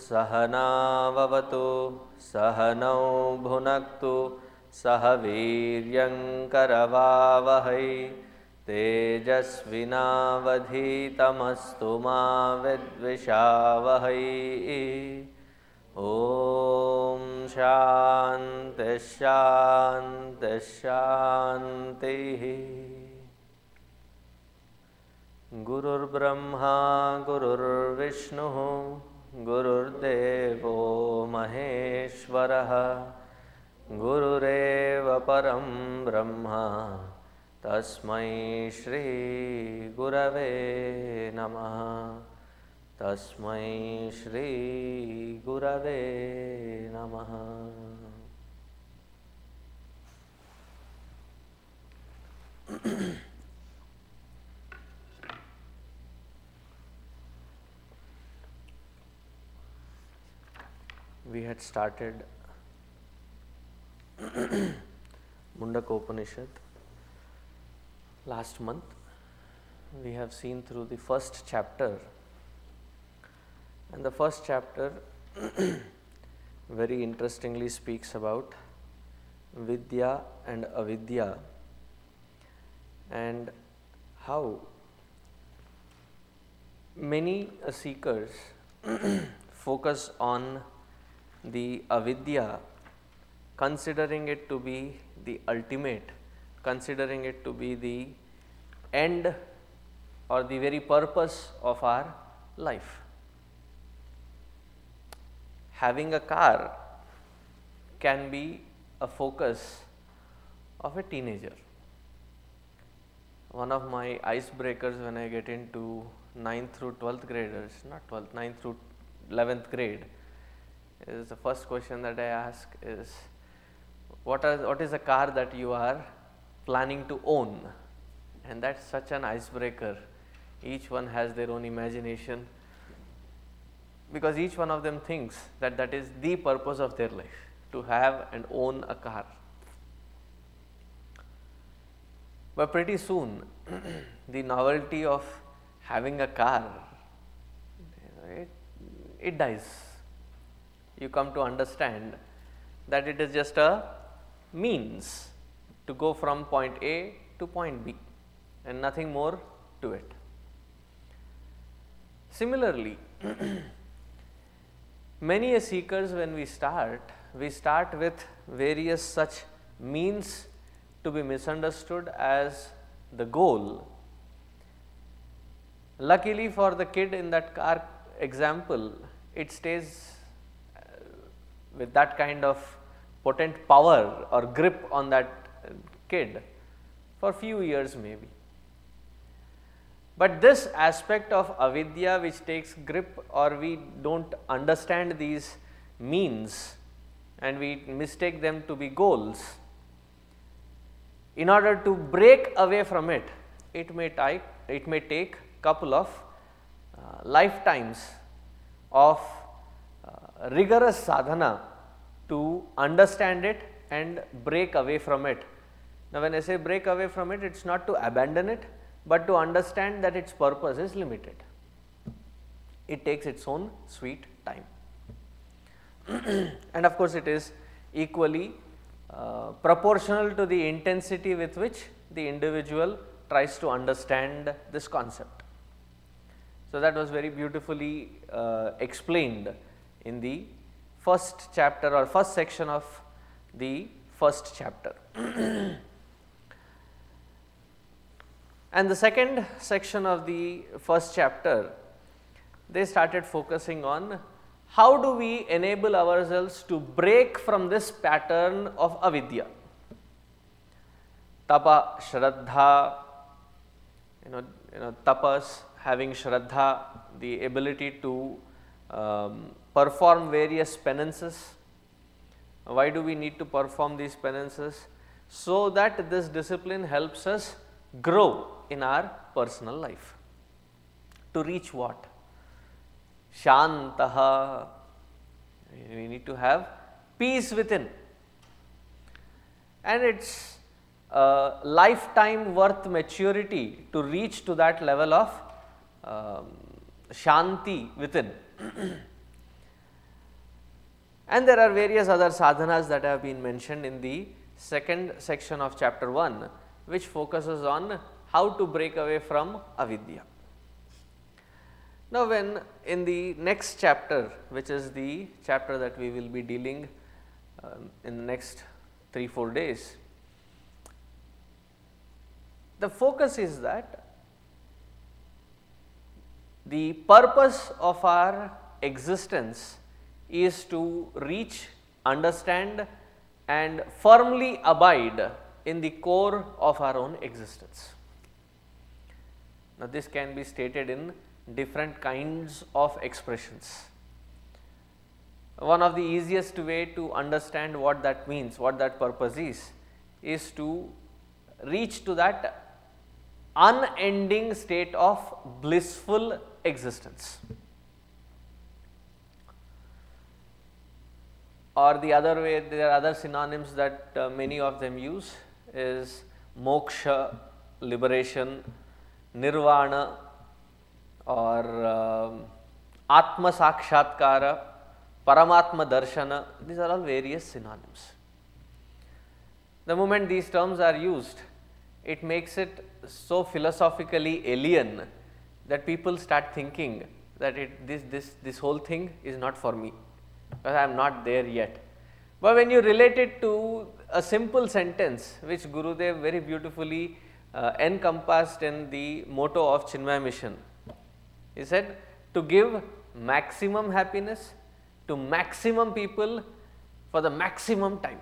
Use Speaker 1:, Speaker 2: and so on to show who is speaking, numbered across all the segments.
Speaker 1: सहनाववतु सहनौ भुनक्तु सह वीर्यं करवावहै तेजस्विनावधीतमस्तु मा विद्विषावहै। ॐ शान्ति शान्ति शान्तिः। गुरुर्ब्रह्मा गुरुर्विष्णुः गुरुर्देवो महेश्वरः गुरुरेव परं ब्रह्म तस्मै श्री गुरवे नमः। तस्मै श्री गुरवे नमः। We had started Mundakopanishad last month. We have seen through the first chapter, and the first chapter very interestingly speaks about Vidya and Avidya, and how many seekers focus on the avidya, considering it to be the ultimate, considering it to be the end or the very purpose of our life. Having a car can be a focus of a teenager. One of my icebreakers when I get into 9th through 12th graders, not 12th, 9th through 11th grade, is the first question that I ask is, what is a car that you are planning to own? And that's such an icebreaker. Each one has their own imagination, because each one of them thinks that that is the purpose of their life, to have and own a car. But pretty soon the novelty of having a car, it dies. You come to understand that it is just a means to go from point A to point B and nothing more to it. Similarly, many seekers, when we start with various such means to be misunderstood as the goal. Luckily for the kid in that car example, it stays with that kind of potent power or grip on that kid for few years maybe. But this aspect of avidya which takes grip, or we don't understand these means and we mistake them to be goals, in order to break away from it, it may take couple of lifetimes of rigorous sadhana to understand it and break away from it. Now, when I say break away from it, it is not to abandon it, but to understand that its purpose is limited. It takes its own sweet time. And of course, it is equally proportional to the intensity with which the individual tries to understand this concept. So, that was very beautifully explained in the first chapter or first section of the first chapter. And the second section of the first chapter, they started focusing on how do we enable ourselves to break from this pattern of avidya. Tapa, shraddha, tapas, having shraddha, the ability to perform various penances. Why do we need to perform these penances? So that this discipline helps us grow in our personal life. To reach what? Shantaha. We need to have peace within. And it's a lifetime worth maturity to reach to that level of shanti within. And there are various other sadhanas that have been mentioned in the second section of chapter 1, which focuses on how to break away from avidya. Now, when in the next chapter, which is the chapter that we will be dealing in the next 3-4 days, the focus is that the purpose of our existence is to reach, understand and firmly abide in the core of our own existence. Now, this can be stated in different kinds of expressions. One of the easiest way to understand what that means, what that purpose is to reach to that unending state of blissful existence. Or the other way, there are other synonyms that many of them use is moksha, liberation, nirvana, or atma sakshatkara, paramatma darshana. These are all various synonyms. The moment these terms are used, it makes it so philosophically alien that people start thinking that this whole thing is not for me, because I am not there yet. But when you relate it to a simple sentence which Gurudev very beautifully encompassed in the motto of Chinmaya Mission, he said, to give maximum happiness to maximum people for the maximum time.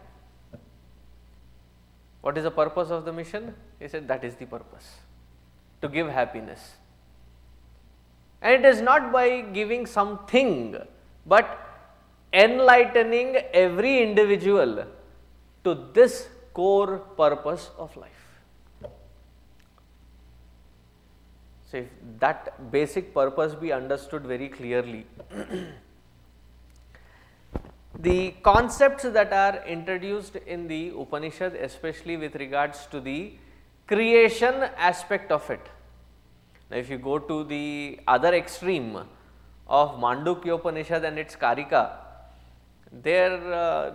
Speaker 1: What is the purpose of the mission? He said that is the purpose, to give happiness. And it is not by giving something, but enlightening every individual to this core purpose of life. So, if that basic purpose be understood very clearly, the concepts that are introduced in the Upanishad, especially with regards to the creation aspect of it. Now, if you go to the other extreme of Mundakopanishad and its Karika, there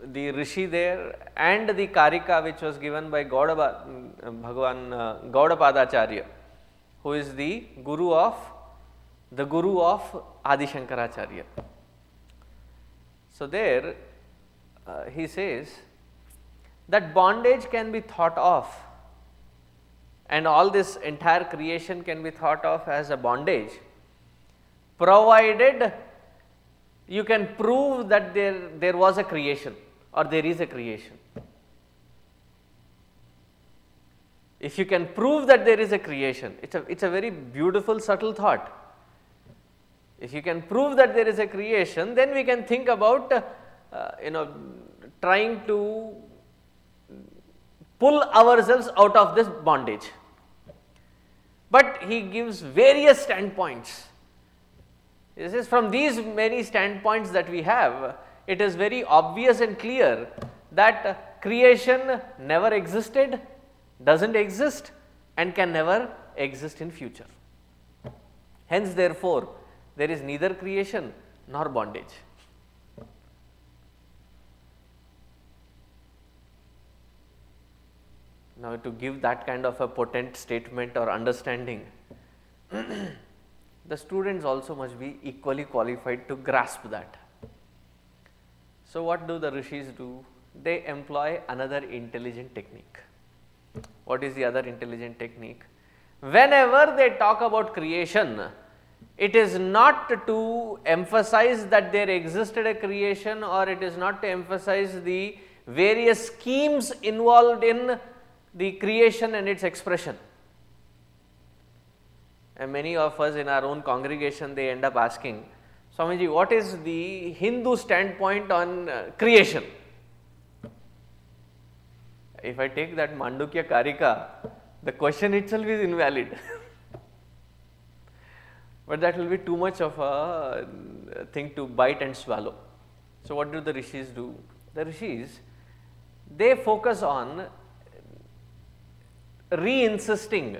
Speaker 1: the Rishi there and the Karika which was given by Bhagavan Gaudapadacharya, who is the Guru of Adi Shankaracharya. So, there he says that bondage can be thought of, and all this entire creation can be thought of as a bondage, provided you can prove that there was a creation or there is a creation. If you can prove that there is a creation, it's a very beautiful subtle thought. If you can prove that there is a creation, then we can think about trying to pull ourselves out of this bondage. But he gives various standpoints. He says, from these many standpoints that we have, it is very obvious and clear that creation never existed, doesn't exist and can never exist in future. Hence, therefore, there is neither creation nor bondage. Now, to give that kind of a potent statement or understanding, the students also must be equally qualified to grasp that. So, what do the rishis do? They employ another intelligent technique. What is the other intelligent technique? Whenever they talk about creation, it is not to emphasize that there existed a creation, or it is not to emphasize the various schemes involved in the creation and its expression. And many of us in our own congregation, they end up asking, Swamiji, what is the Hindu standpoint on creation? If I take that Mandukya Karika, the question itself is invalid. But that will be too much of a thing to bite and swallow. So, what do the rishis do? The rishis, they focus on re-insisting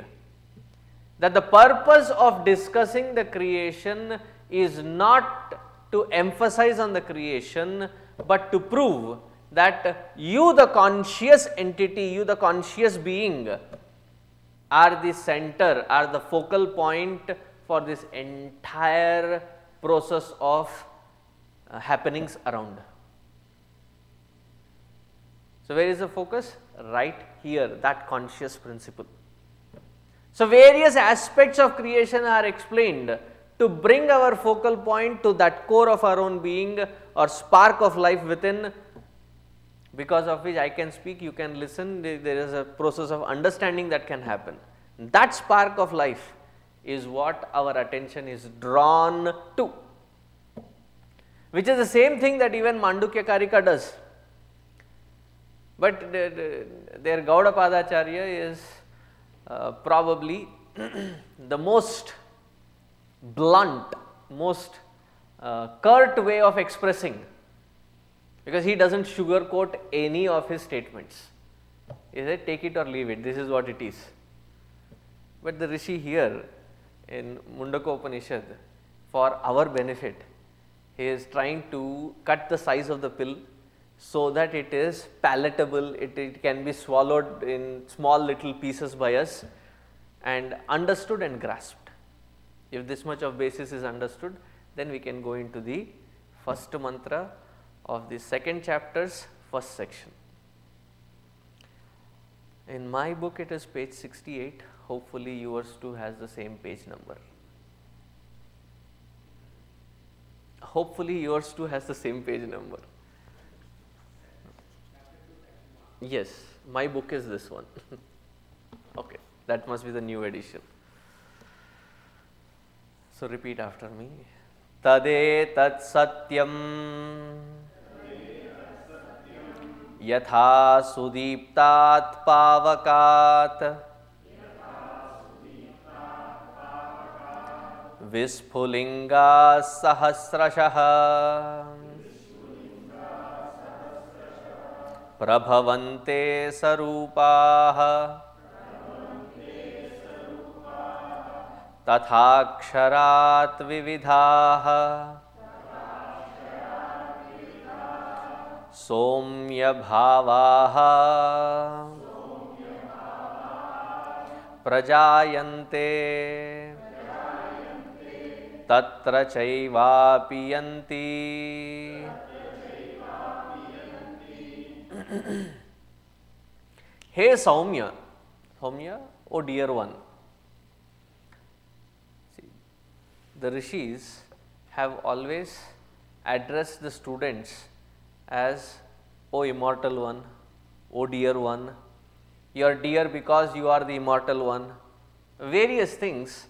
Speaker 1: that the purpose of discussing the creation is not to emphasize on the creation, but to prove that you, the conscious entity, you, the conscious being, are the center, are the focal point for this entire process of happenings around. So, where is the focus? Right here, that conscious principle. So, various aspects of creation are explained to bring our focal point to that core of our own being or spark of life within, because of which I can speak, you can listen, there is a process of understanding that can happen. That spark of life is what our attention is drawn to, which is the same thing that even Mandukya Karika does. But their Gaudapadacharya is probably the most blunt, most curt way of expressing, because he does not sugarcoat any of his statements. He said, take it or leave it, this is what it is. But the Rishi here in Mundakopanishad, for our benefit, he is trying to cut the size of the pill so that it is palatable, it can be swallowed in small little pieces by us and understood and grasped. If this much of basis is understood, then we can go into the first mantra of the second chapter's first section. In my book it is page 68, hopefully yours too has the same page number. Hopefully yours too has the same page number. Yes, my book is this one. Okay, that must be the new edition. So repeat after me. Tadetat satyam yatha sudiptat pavakat visphulinga sahasrashah prabhavante sarupah tathaksharat vividhah somya bhavah prajayante tatra chaivapi yanti. Hey Saumya, Saumya, oh dear one. See, the rishis have always addressed the students as, oh immortal one, oh dear one, you are dear because you are the immortal one, various things,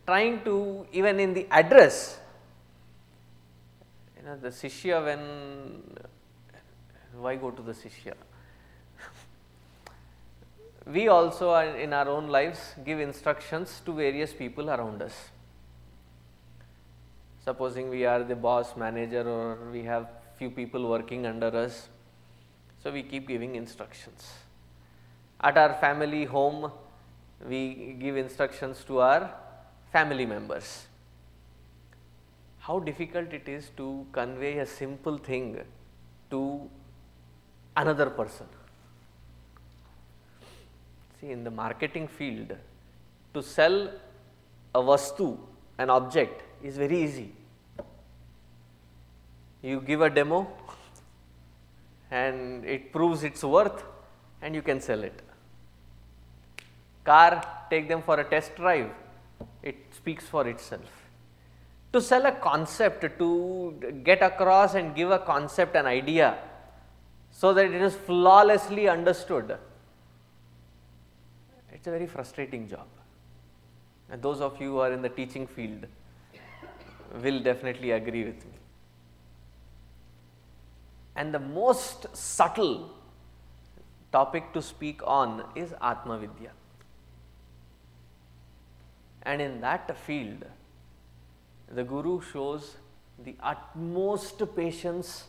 Speaker 1: trying to, even in the address, the Shishya, why go to the Shishya? We also are in our own lives give instructions to various people around us. Supposing we are the boss, manager, or we have few people working under us, so we keep giving instructions. At our family home, we give instructions to our family members. How difficult it is to convey a simple thing to another person. See, in the marketing field, to sell a vastu, an object, is very easy. You give a demo and it proves its worth and you can sell it. Car, take them for a test drive, it speaks for itself. To sell a concept, to get across and give a concept, an idea, so that it is flawlessly understood, it is a very frustrating job. And those of you who are in the teaching field will definitely agree with me. And the most subtle topic to speak on is Atma Vidya. And in that field, the Guru shows the utmost patience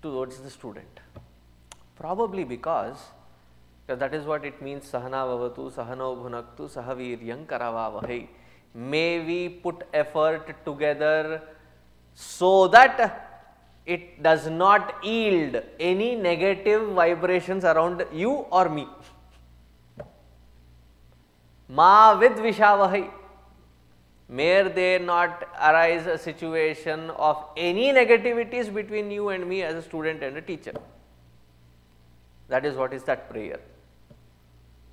Speaker 1: towards the student. Probably because that is what it means, Sahana Vavatu, Sahano Bhunaktu, Sahaviryam Karavavahai. May we put effort together so that it does not yield any negative vibrations around you or me. Ma vid vishavahai. May there not arise a situation of any negativities between you and me as a student and a teacher. That is what is that prayer.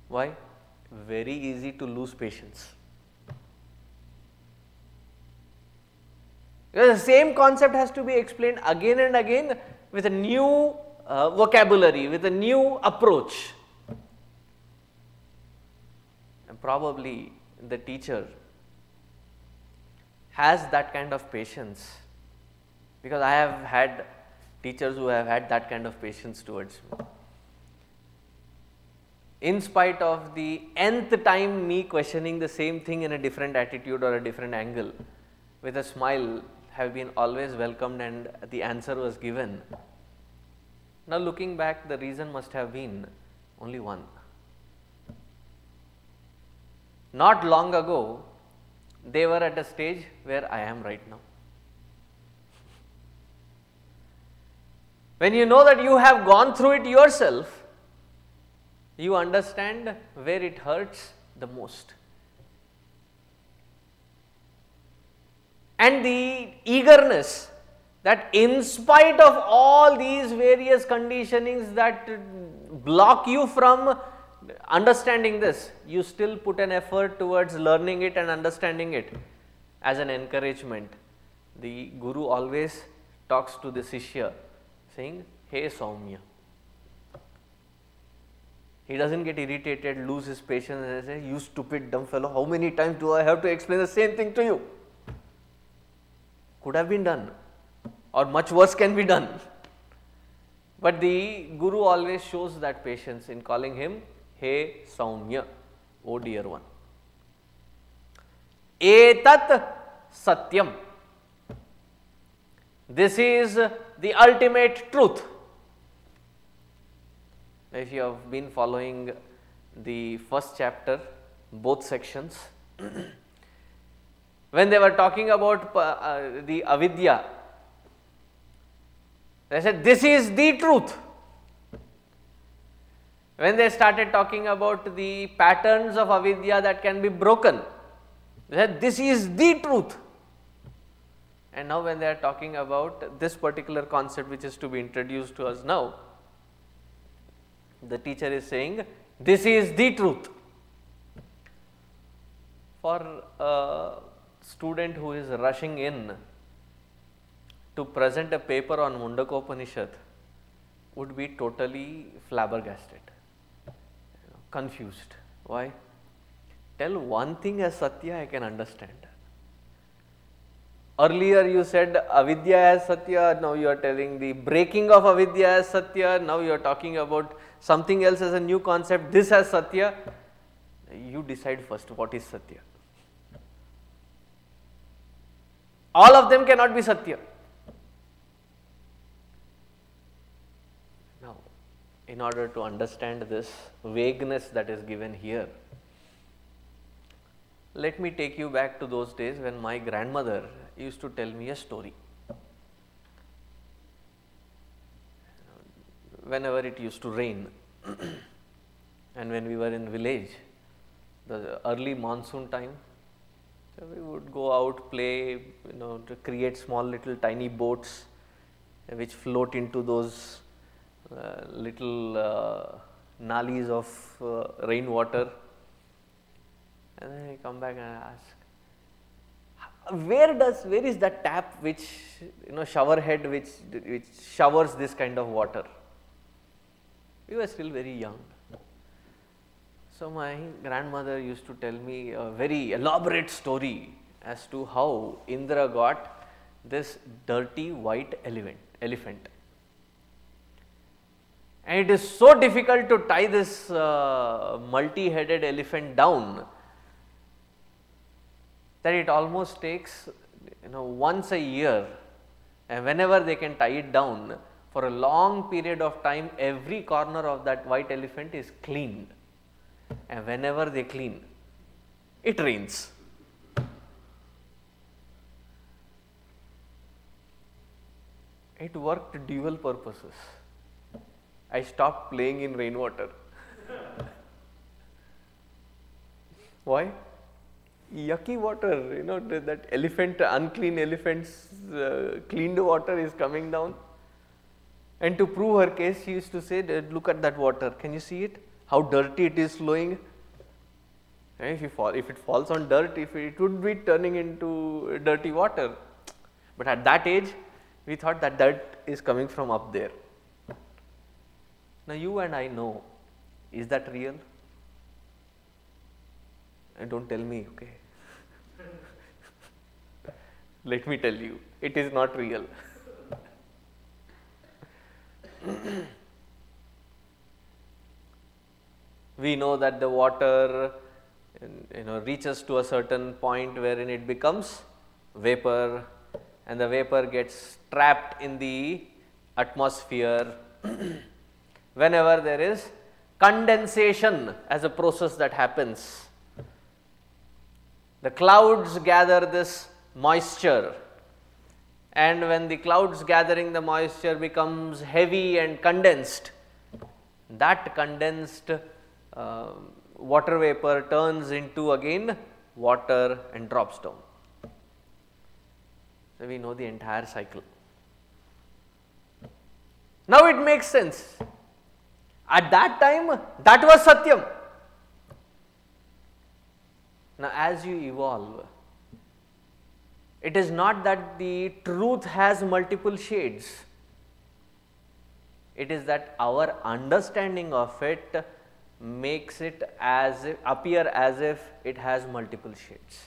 Speaker 1: Why? Very easy to lose patience. Because the same concept has to be explained again and again with a new vocabulary, with a new approach. And probably the teacher has that kind of patience, because I have had teachers who have had that kind of patience towards me. In spite of the nth time me questioning the same thing in a different attitude or a different angle, with a smile have been always welcomed and the answer was given. Now looking back, the reason must have been only one. Not long ago, they were at a stage where I am right now. When you know that you have gone through it yourself, you understand where it hurts the most. And the eagerness that in spite of all these various conditionings that block you from understanding this, you still put an effort towards learning it and understanding it as an encouragement. The Guru always talks to the Shishya saying, "Hey Saumya." He doesn't get irritated, lose his patience and say, "You stupid dumb fellow, how many times do I have to explain the same thing to you?" Could have been done, or much worse can be done. But the Guru always shows that patience in calling him, "Hey Saumya, O dear one." Etat satyam. This is the ultimate truth. If you have been following the first chapter, both sections, when they were talking about the avidya, they said this is the truth. When they started talking about the patterns of avidya that can be broken, they said this is the truth. And now when they are talking about this particular concept which is to be introduced to us now, the teacher is saying this is the truth. For a student who is rushing in to present a paper on Mundakopanishad would be totally flabbergasted, confused. Why? Tell one thing as Satya, I can understand. Earlier you said avidya as Satya, now you are telling the breaking of avidya as Satya, now you are talking about something else as a new concept, this as Satya. You decide first what is Satya. All of them cannot be Satya. Now, in order to understand this vagueness that is given here, let me take you back to those days when my grandmother used to tell me a story. Whenever it used to rain and when we were in village, the early monsoon time, so we would go out, play, to create small little tiny boats which float into those little nalis of rainwater. And then I come back and I ask, where is that tap which, shower head which showers this kind of water? We were still very young. So my grandmother used to tell me a very elaborate story as to how Indra got this dirty white elephant. And it is so difficult to tie this multi-headed elephant down that it almost takes once a year, and whenever they can tie it down, for a long period of time every corner of that white elephant is cleaned, and whenever they clean, it rains. It worked dual purposes. I stopped playing in rainwater. Why? Yucky water, that elephant, unclean elephant's cleaned water is coming down. And to prove her case, she used to say, look at that water, can you see it? How dirty it is flowing. And if it falls on dirt, it would be turning into dirty water. But at that age, we thought that dirt is coming from up there. Now you and I know, is that real? And don't tell me, okay. Let me tell you, it is not real. We know that the water reaches to a certain point wherein it becomes vapor, and the vapor gets trapped in the atmosphere whenever there is condensation as a process that happens. The clouds gather this moisture, and when the clouds gathering the moisture becomes heavy and condensed, that condensed water vapor turns into again water and drops down. So we know the entire cycle. Now it makes sense. At that time, that was Satyam. Now as you evolve, it is not that the truth has multiple shades. It is that our understanding of it makes it appear as if it has multiple shades.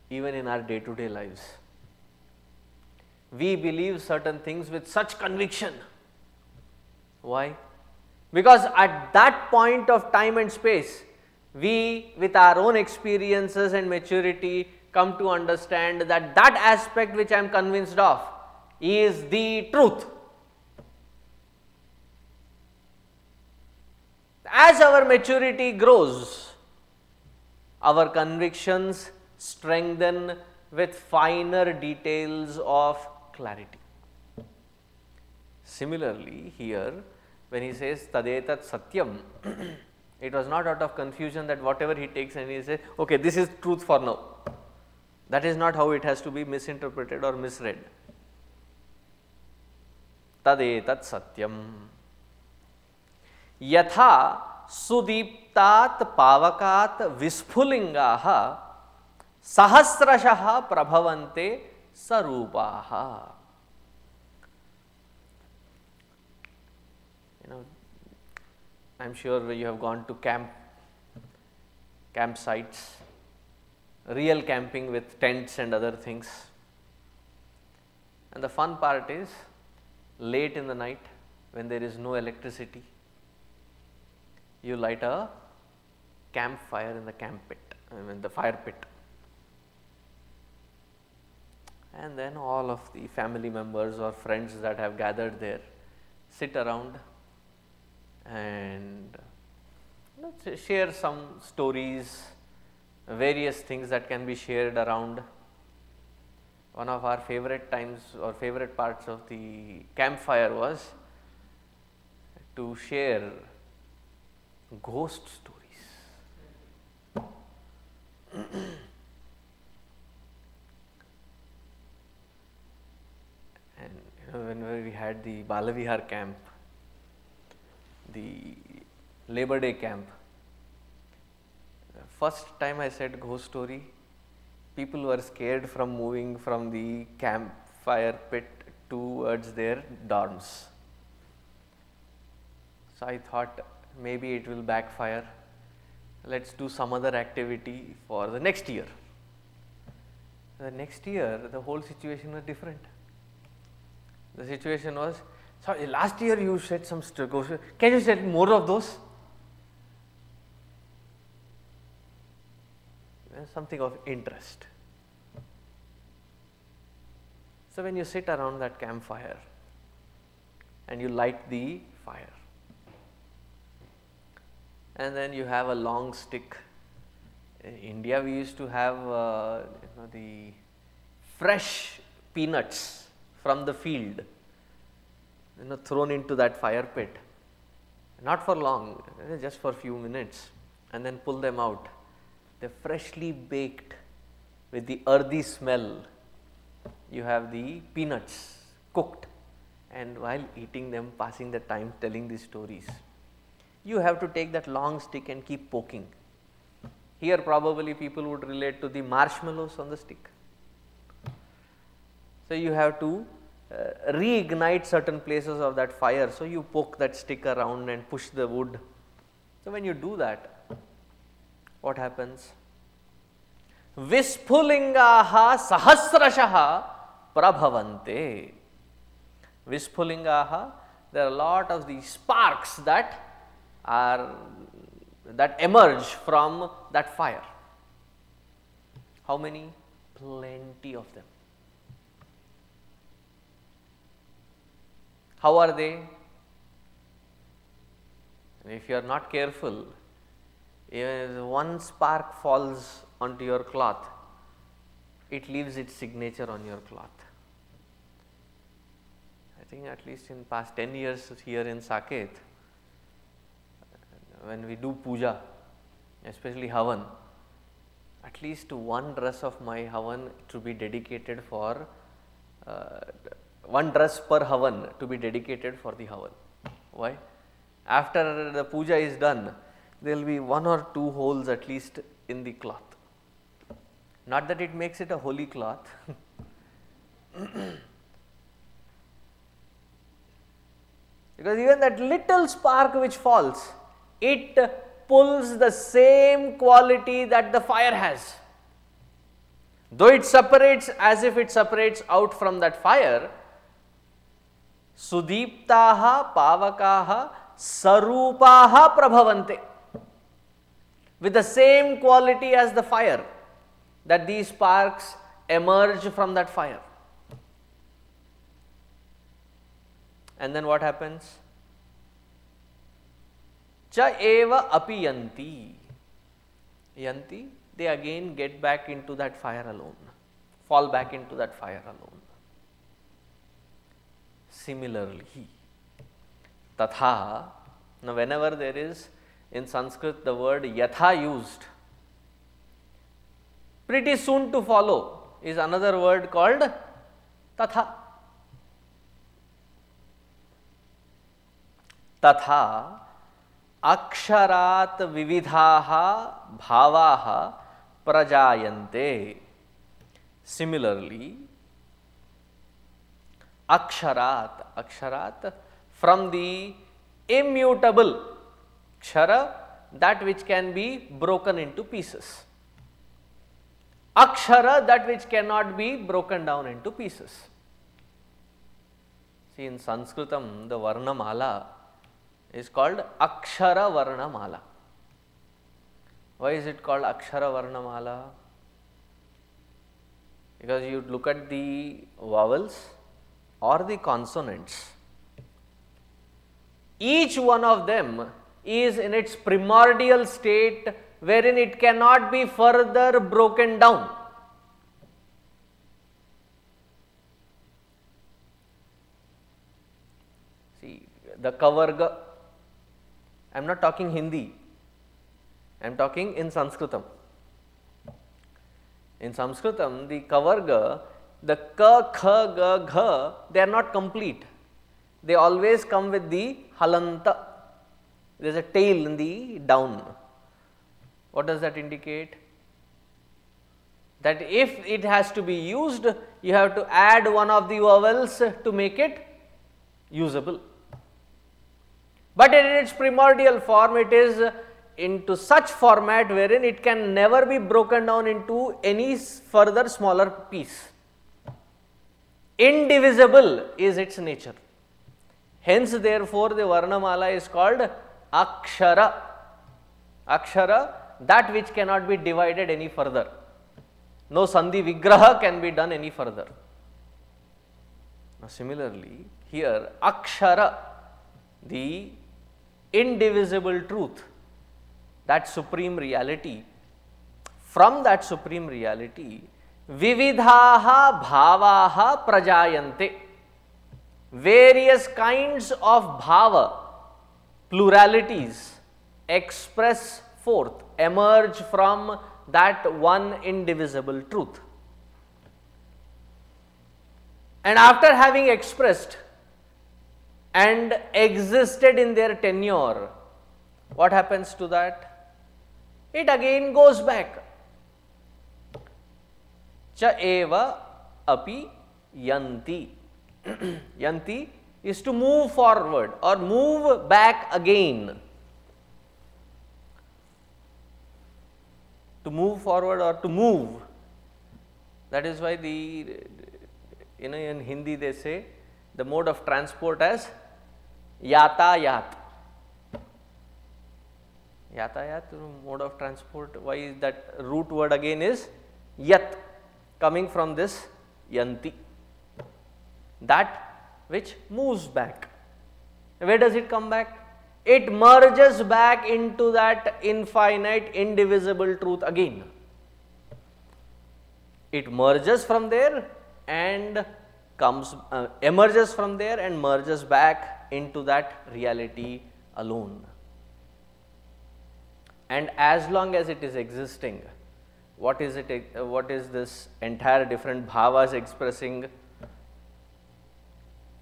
Speaker 1: Even in our day-to-day lives, we believe certain things with such conviction. Why? Because at that point of time and space, we with our own experiences and maturity come to understand that that aspect which I am convinced of is the truth. As our maturity grows, our convictions strengthen with finer details of clarity. Similarly, here when he says tadetat satyam, it was not out of confusion that whatever he takes and he says, okay, this is truth for now. That is not how it has to be misinterpreted or misread. Tadetat satyam. Yatha sudiptat pavakat visphulingaha sahasrashaha prabhavante sarupaha. I am sure you have gone to campsites, real camping with tents and other things. And the fun part is, late in the night when there is no electricity, you light a campfire in the the fire pit. And then all of the family members or friends that have gathered there sit around and share some stories, various things that can be shared around. One of our favorite times or favorite parts of the campfire was to share ghost stories. And whenever we had the Balavihar camp, the Labor Day camp, first time I said ghost story, people were scared from moving from the campfire pit towards their dorms. So I thought maybe it will backfire, let us do some other activity for the next year. The next year the whole situation was different. The situation was, sorry, last year you said some ghost, can you say more of those? Something of interest. So when you sit around that campfire and you light the fire, and then you have a long stick. In India we used to have the fresh peanuts from the field, thrown into that fire pit, not for long, just for few minutes, and then pull them out. They are freshly baked with the earthy smell. You have the peanuts cooked, and while eating them, passing the time telling these stories. You have to take that long stick and keep poking. Here probably people would relate to the marshmallows on the stick. So you have to reignite certain places of that fire. So you poke that stick around and push the wood. So when you do that, what happens? Visphulingaha sahasrashaha prabhavante. Visphulingaha, there are a lot of these sparks that emerge from that fire. How many? Plenty of them. How are they? If you are not careful, if one spark falls onto your cloth, it leaves its signature on your cloth. I think at least in past 10 years here in Saket, when we do puja, especially Havan, at least one dress of my Havan to be dedicated for, one dress per Havan to be dedicated for the Havan. Why? After the puja is done, there will be 1 or 2 holes at least in the cloth. Not that it makes it a holy cloth. Because even that little spark which falls, it pulls the same quality that the fire has. Though it separates as if it separates out from that fire, Sudiptaha Pavakaha Sarupaha Prabhavante. With the same quality as the fire, that these sparks emerge from that fire. And then what happens? Cha eva api yanti. Yanti, they again get back into that fire alone, fall back into that fire alone. Similarly, tatha, now whenever there is in Sanskrit the word yatha used, pretty soon to follow is another word called tatha. Tatha aksharat vividhaha bhavaha prajayante. Similarly, aksharat from the immutable, kshara, that which can be broken into pieces. Akshara, that which cannot be broken down into pieces. See, in Sanskritam, the Varnamala is called Akshara Varnamala. Why is it called Akshara Varnamala? Because you look at the vowels or the consonants, each one of them is in its primordial state wherein it cannot be further broken down. See, the Kavarga, I am not talking Hindi, I am talking in Sanskritam. In Sanskritam, the Kavarga, the Ka, Kha, Ga, Gha, they are not complete. They always come with the Halanta. There is a tail in the down. What does that indicate? That if it has to be used, you have to add one of the vowels to make it usable. But in its primordial form, it is into such format wherein it can never be broken down into any further smaller piece. Indivisible is its nature. Hence, therefore, the Varnamala is called Akshara. Akshara, that which cannot be divided any further. No Sandhi Vigraha can be done any further. Now, similarly, here Akshara, the indivisible truth, that supreme reality, from that supreme reality, Vividhaha bhavaha prajayante. Various kinds of bhava, pluralities, express forth, emerge from that one indivisible truth. And after having expressed and existed in their tenure, what happens to that? It again goes back. Cha eva api yanti. Yanti is to move forward or move back again. To move forward or to move. That is why in Hindi they say the mode of transport as yatayat. Yatayat, mode of transport, why is that root word again is yat, coming from this yanti, that which moves back. Where does it come back? It merges back into that infinite, indivisible truth again. It merges from there and emerges from there and merges back into that reality alone. And as long as it is existing, what is this entire different bhavas expressing?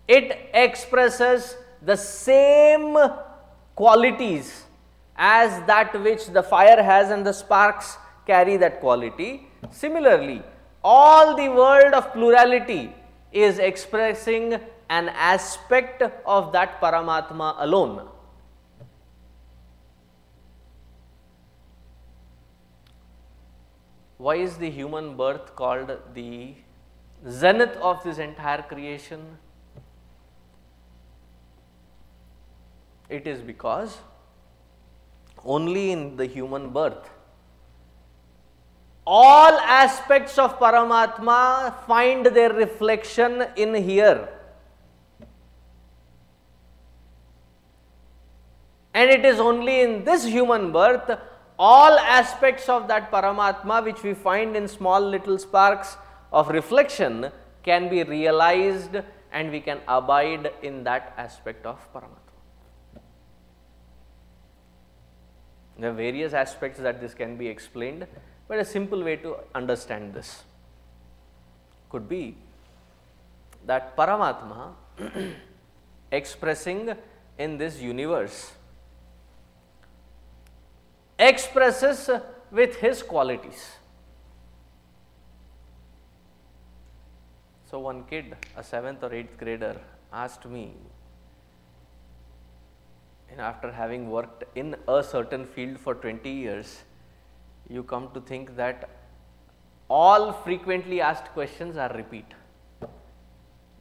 Speaker 1: It expresses the same qualities as that which the fire has, and the sparks carry that quality. Similarly, all the world of plurality is expressing an aspect of that Paramatma alone. Why is the human birth called the zenith of this entire creation? It is because only in the human birth all aspects of Paramatma find their reflection in here. And it is only in this human birth all aspects of that Paramatma which we find in small little sparks of reflection can be realized, and we can abide in that aspect of Paramatma. There are various aspects that this can be explained, but a simple way to understand this could be that Paramatma expressing in this universe expresses with his qualities. So, one kid, a 7th or 8th grader, asked me, after having worked in a certain field for 20 years, you come to think that all frequently asked questions are repeat,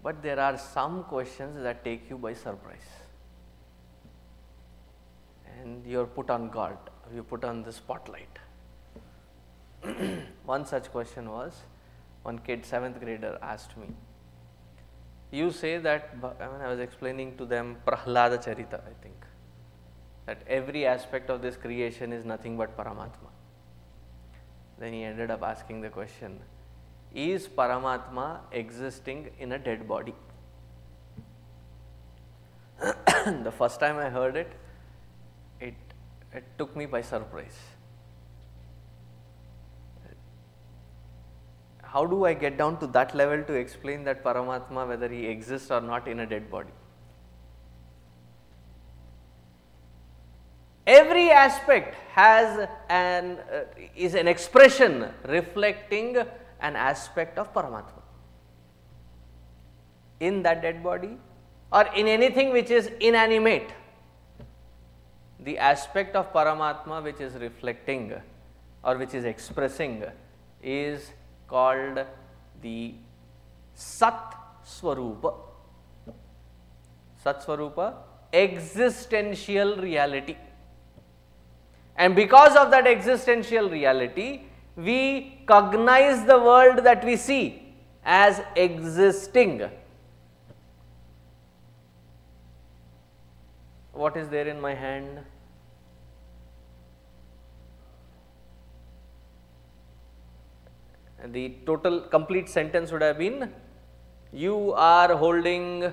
Speaker 1: but there are some questions that take you by surprise, and you are put on guard, you put on the spotlight. One such question was, one kid, 7th grader, asked me, you say that, I was explaining to them Prahlada Charita, I think, that every aspect of this creation is nothing but Paramatma. Then he ended up asking the question, is Paramatma existing in a dead body? The first time I heard it, it took me by surprise. How do I get down to that level to explain that Paramatma, whether he exists or not, in a dead body? Every aspect has is an expression reflecting an aspect of Paramatma in that dead body or in anything which is inanimate. The aspect of Paramatma which is reflecting or which is expressing is called the Sat Swarupa. Sat Swarupa, existential reality. And because of that existential reality, we cognize the world that we see as existing. What is there in my hand? the total complete sentence would have been, you are holding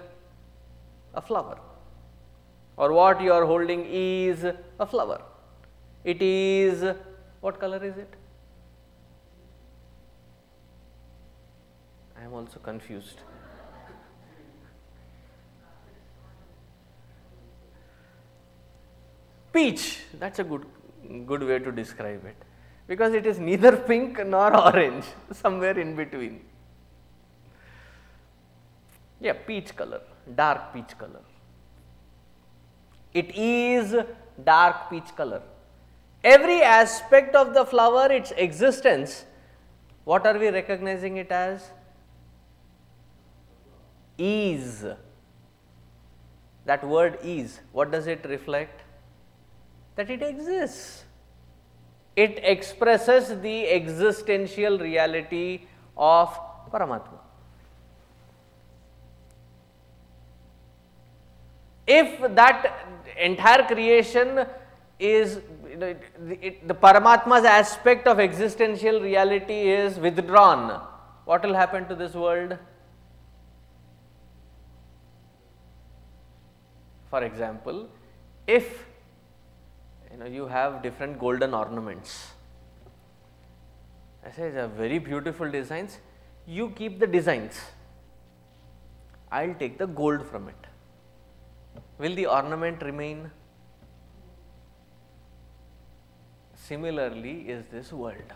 Speaker 1: a flower, or what you are holding is a flower. It is, what color is it? I am also confused. Peach, that's a good way to describe it, because it is neither pink nor orange, somewhere in between. Yeah, peach color, dark peach color. It is dark peach color. Every aspect of the flower, its existence, what are we recognizing it as? Is. That word is, what does it reflect? That it exists. It expresses the existential reality of Paramatma. If that entire creation is, the Paramatma's aspect of existential reality is withdrawn, what will happen to this world? For example, if you have different golden ornaments, I say they are very beautiful designs, you keep the designs, I will take the gold from it. Will the ornament remain? Similarly is this world.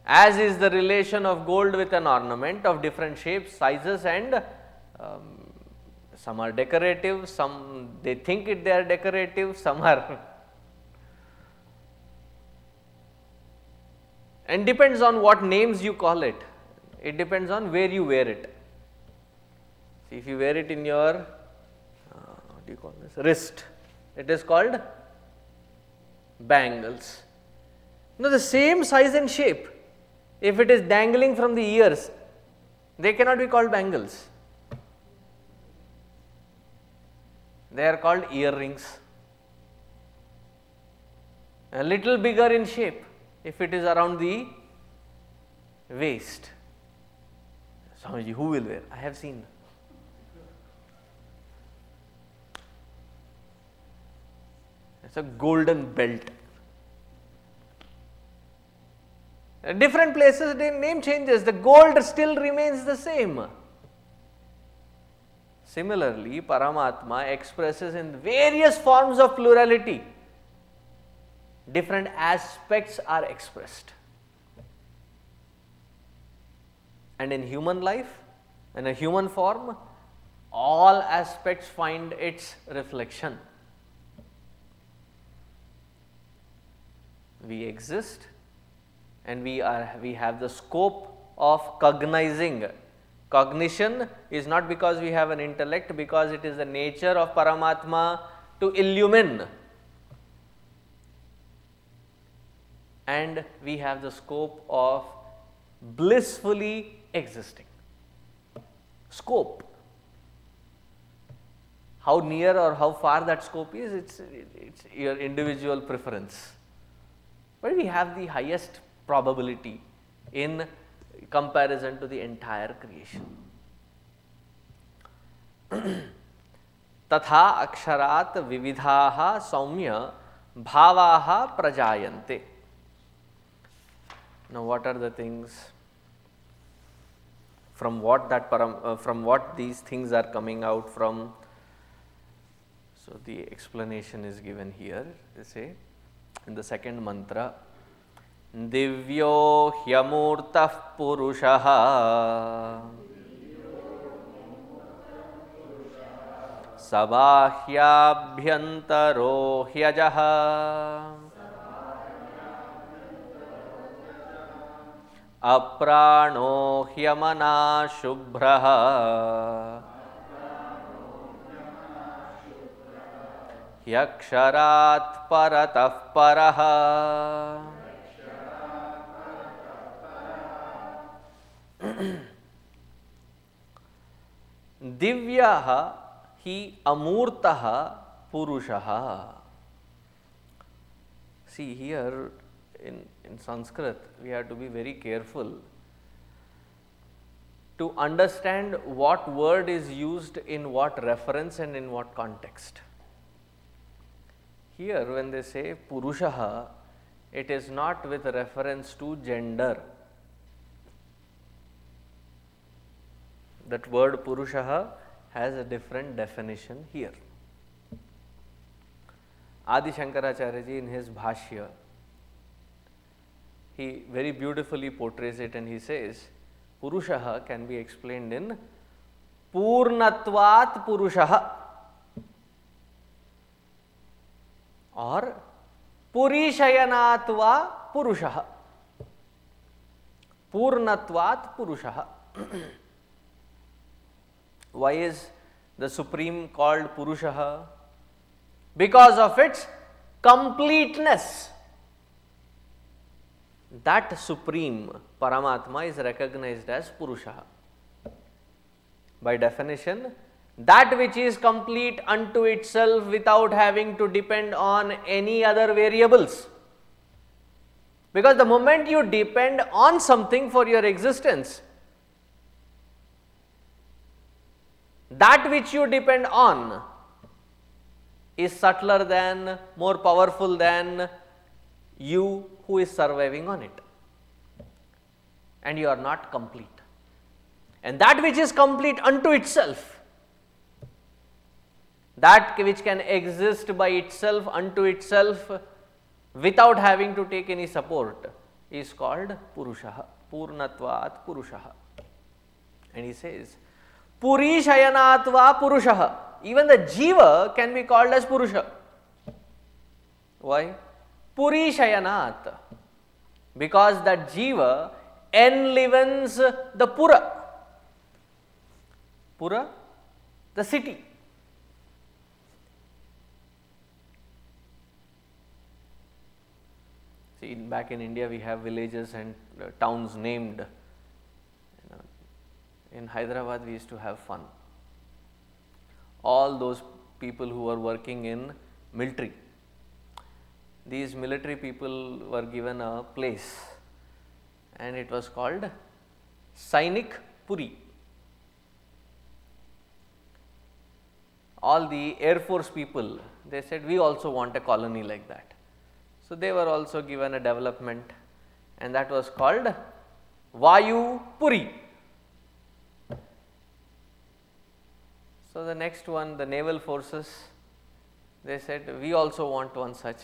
Speaker 1: As is the relation of gold with an ornament of different shapes, sizes, and some are decorative, some they think they are decorative, some are, and depends on what names you call it. It depends on where you wear it. See, if you wear it in your, what do you call this, wrist, it is called bangles. Now, the same size and shape, if it is dangling from the ears, they cannot be called bangles. They are called earrings. A little bigger in shape if it is around the waist. Swamiji, who will wear? I have seen. It's a golden belt. At different places the name changes, the gold still remains the same. Similarly, Paramatma expresses in various forms of plurality. Different aspects are expressed. And in human life, in a human form, all aspects find its reflection. We exist and we have the scope of cognizing. Cognition is not because we have an intellect, because it is the nature of Paramatma to illumine, and we have the scope of blissfully existing. Scope. How near or how far that scope is, it's your individual preference. But we have the highest probability in comparison to the entire creation. Tatha aksharat vividhaha saumya bhavaha prajayante. Now, what are the things from what these things are coming out from? So, the explanation is given here. They say in the second mantra, Divyo hyamurtah purushaha sabahyabhyantaro hyajaha aprano hyamana shubhraha yaksharat paratah paraha. Divyaha hi amurtaha purushaha. See here, in Sanskrit, we have to be very careful to understand what word is used in what reference and in what context. Here when they say Purushaha, it is not with reference to gender. That word Purushaha has a different definition here. Adi Shankaracharya ji in his Bhashya, he very beautifully portrays it and he says, Purushaha can be explained in Purnatvat Purushaha or Purishayanatva Purushaha. Purnatvat Purushaha. Why is the Supreme called Purushaha? Because of its completeness. That Supreme Paramatma is recognized as Purushaha. By definition, that which is complete unto itself without having to depend on any other variables. Because the moment you depend on something for your existence, that which you depend on is subtler than, more powerful than you who is surviving on it, and you are not complete. And that which is complete unto itself, that which can exist by itself unto itself without having to take any support, is called Purushaha, Purnatvat Purushaha. And he says, Purishayanatva Purushaha. Even the Jiva can be called as Purusha. Why? Purishayanat. Because that Jiva enlivens the Pura. Pura, the city. See, back in India we have villages and towns named. In Hyderabad we used to have fun. All those people who were working in military, these military people were given a place and it was called Sainik Puri. All the Air Force people, they said we also want a colony like that. So they were also given a development and that was called Vayu Puri. So the next one, the naval forces, they said we also want one such.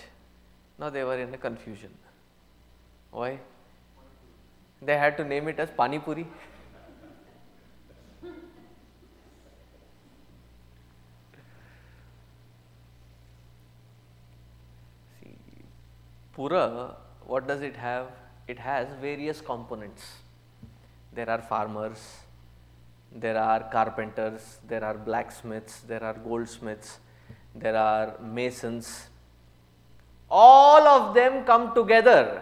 Speaker 1: Now they were in a confusion. Why? They had to name it as Pani Puri. See, Pura, what does it have? It has various components. There are farmers, there are carpenters, there are blacksmiths, there are goldsmiths, there are masons. All of them come together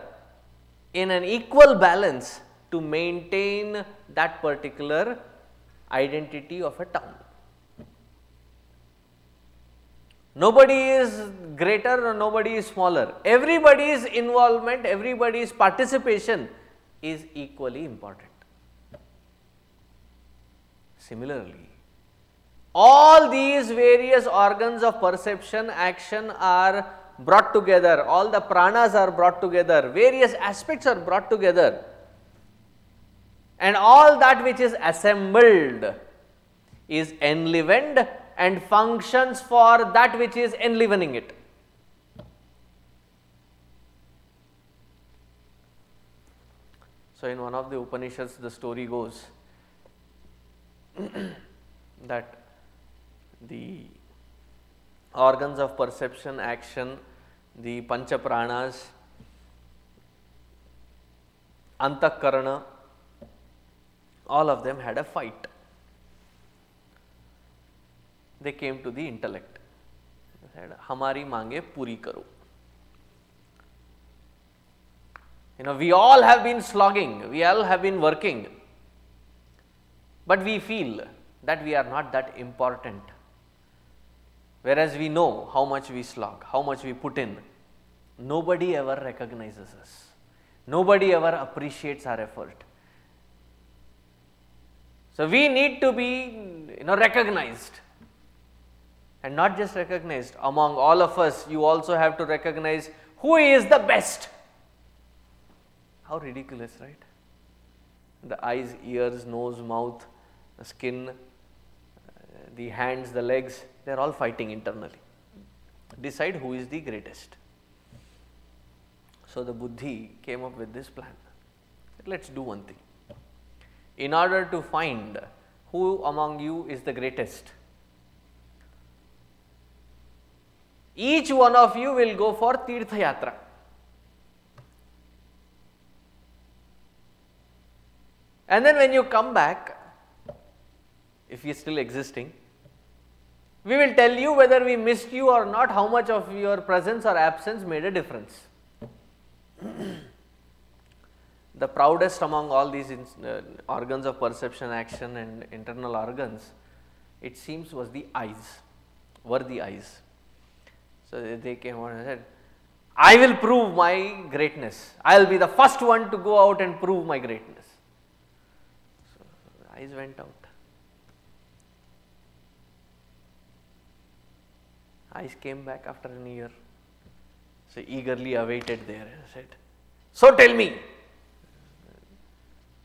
Speaker 1: in an equal balance to maintain that particular identity of a town. Nobody is greater or nobody is smaller. Everybody's involvement, everybody's participation is equally important. Similarly, all these various organs of perception, action are brought together, all the pranas are brought together, various aspects are brought together, and all that which is assembled is enlivened and functions for that which is enlivening it. So in one of the Upanishads, the story goes that the organs of perception, action, the pancha pranas, antakarana, all of them had a fight. They came to the intellect. They said, "Hamari mange puri karo." We all have been slogging, we all have been working, but we feel that we are not that important. Whereas we know how much we slog, how much we put in, nobody ever recognizes us. Nobody ever appreciates our effort. So we need to be, recognized, and not just recognized. Among all of us, you also have to recognize who is the best. How ridiculous, right? The eyes, ears, nose, mouth, the skin, the hands, the legs, they are all fighting internally. Decide who is the greatest. So the Buddhi came up with this plan. Let us do one thing. In order to find who among you is the greatest, each one of you will go for Tirtha Yatra. And then when you come back, if he is still existing, we will tell you whether we missed you or not, how much of your presence or absence made a difference. The proudest among all these organs of perception, action and internal organs, it seems were the eyes. So they came out and said, I will prove my greatness. I will be the first one to go out and prove my greatness. So the eyes went out. Eyes came back after a year. So eagerly awaited there and said, so tell me.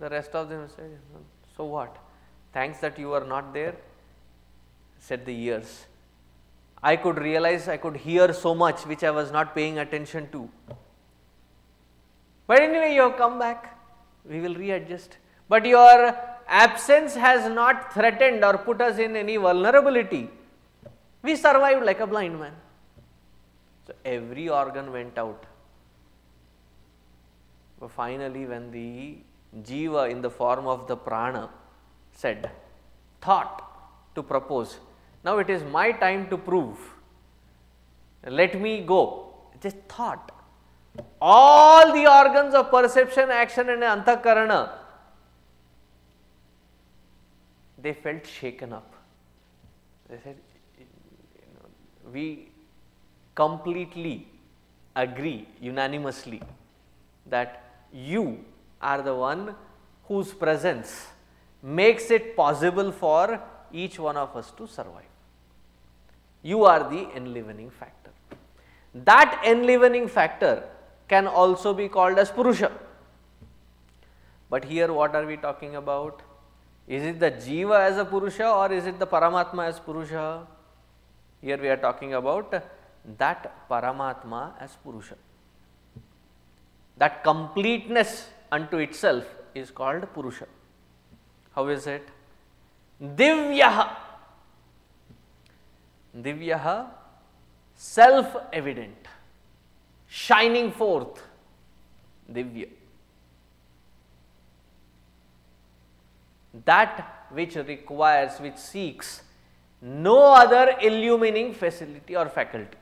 Speaker 1: The rest of them said, so what? Thanks that you were not there, said the ears. I could realize, I could hear so much which I was not paying attention to. But anyway, you have come back, we will readjust. But your absence has not threatened or put us in any vulnerability. We survived like a blind man. So every organ went out. But finally, when the Jiva in the form of the prana said, thought to propose, now it is my time to prove, let me go. Just thought. All the organs of perception, action and antakarana, they felt shaken up. They said, we completely agree unanimously that you are the one whose presence makes it possible for each one of us to survive. You are the enlivening factor. That enlivening factor can also be called as Purusha. But here what are we talking about? Is it the Jiva as a Purusha or is it the Paramatma as Purusha? Here we are talking about that Paramatma as Purusha. That completeness unto itself is called Purusha. How is it? Divyaha. Divyaha, self-evident, shining forth. Divya. That which requires, which seeks no other illumining facility or faculty.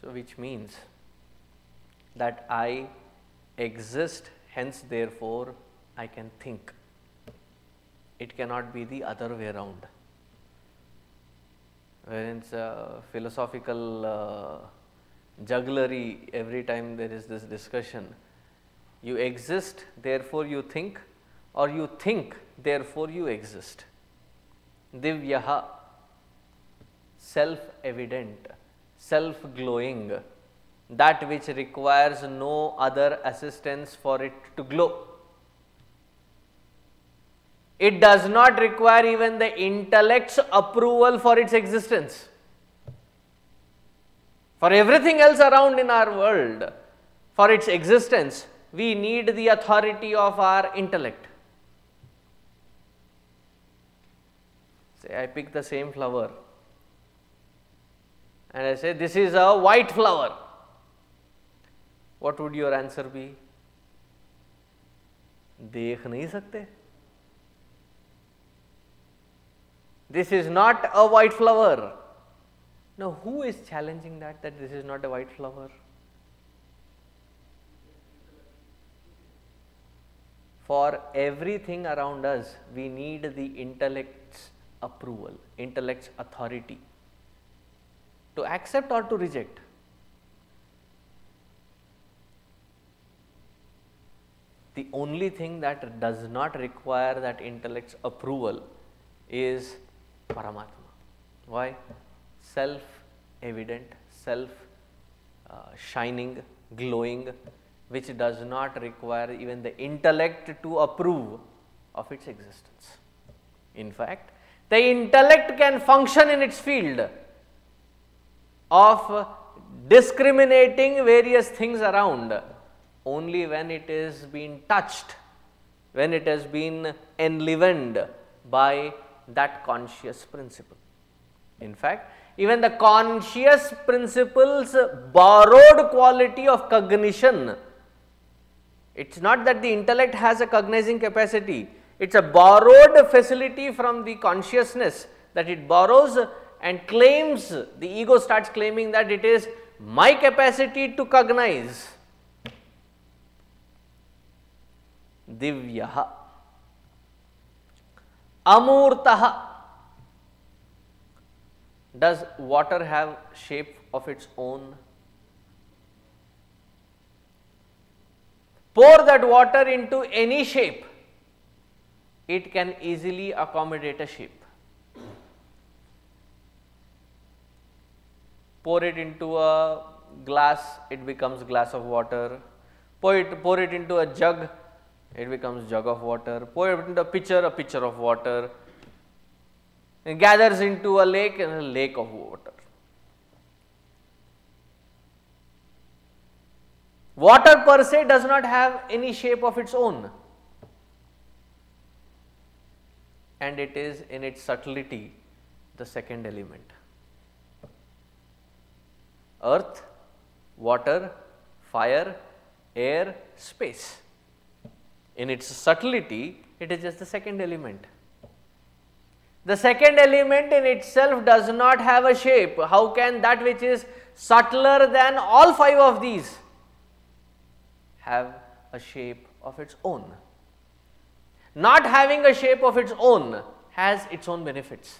Speaker 1: So which means that I exist, hence therefore I can think. It cannot be the other way around. Wherein it's a philosophical jugglery, every time there is this discussion. You exist, therefore you think, or you think, therefore you exist. Divyaha, self-evident, self-glowing, that which requires no other assistance for it to glow. It does not require even the intellect's approval for its existence. For everything else around in our world, for its existence, we need the authority of our intellect. Say I pick the same flower and I say this is a white flower. What would your answer be? Dekh nahi sakte. This is not a white flower. Now, who is challenging that this is not a white flower? For everything around us, we need the intellect's approval, intellect's authority to accept or to reject. The only thing that does not require that intellect's approval is Paramatma. Why? Self-evident, self-shining, glowing, which does not require even the intellect to approve of its existence. In fact, the intellect can function in its field of discriminating various things around only when it is being touched, when it has been enlivened by that conscious principle. In fact, even the conscious principle's borrowed quality of cognition, it is not that the intellect has a cognizing capacity, it is a borrowed facility from the consciousness that it borrows and claims, the ego starts claiming that it is my capacity to cognize. Divyaha, Amurtaha. Does water have shape of its own? Pour that water into any shape, it can easily accommodate a shape. Pour it into a glass, it becomes glass of water. Pour it into a jug, it becomes jug of water. Pour it into a pitcher of water. It gathers into a lake and a lake of water. Water per se does not have any shape of its own, and it is in its subtlety the second element. Earth, water, fire, air, space. In its subtlety, it is just the second element. The second element in itself does not have a shape. How can that which is subtler than all five of these have a shape of its own? Not having a shape of its own has its own benefits.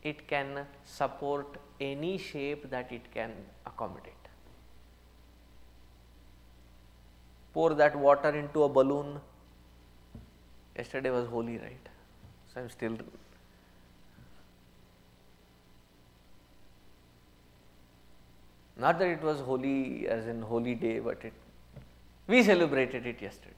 Speaker 1: It can support any shape that it can accommodate. Pour that water into a balloon. Yesterday was Holi, right? So I am still. Not that it was Holi as in holy day, but we celebrated it yesterday.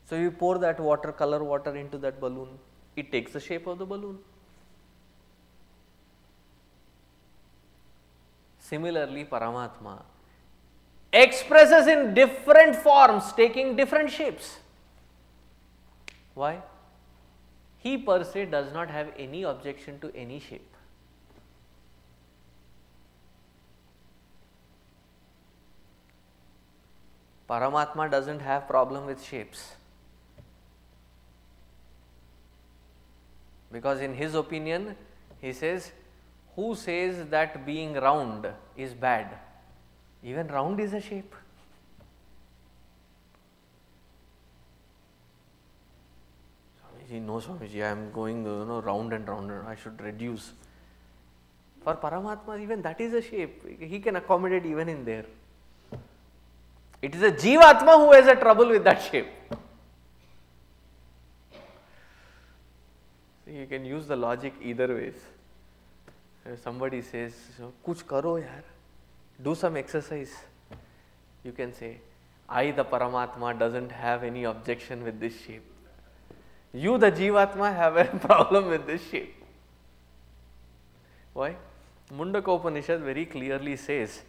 Speaker 1: So you pour that water, color water into that balloon, it takes the shape of the balloon. Similarly, Paramatma expresses in different forms, taking different shapes. Why? He per se does not have any objection to any shape. Paramatma doesn't have problem with shapes, because in his opinion, he says, who says that being round is bad? Even round is a shape. Swamiji, no Swamiji, I am going round and round, I should reduce. For Paramatma, even that is a shape, he can accommodate even in there. It is a Jivatma who has a trouble with that shape. So you can use the logic either ways. If somebody says, kuch karo yaar, do some exercise, you can say, I the Paramatma doesn't have any objection with this shape. You the Jivatma have a problem with this shape. Why? Mundakopanishad very clearly says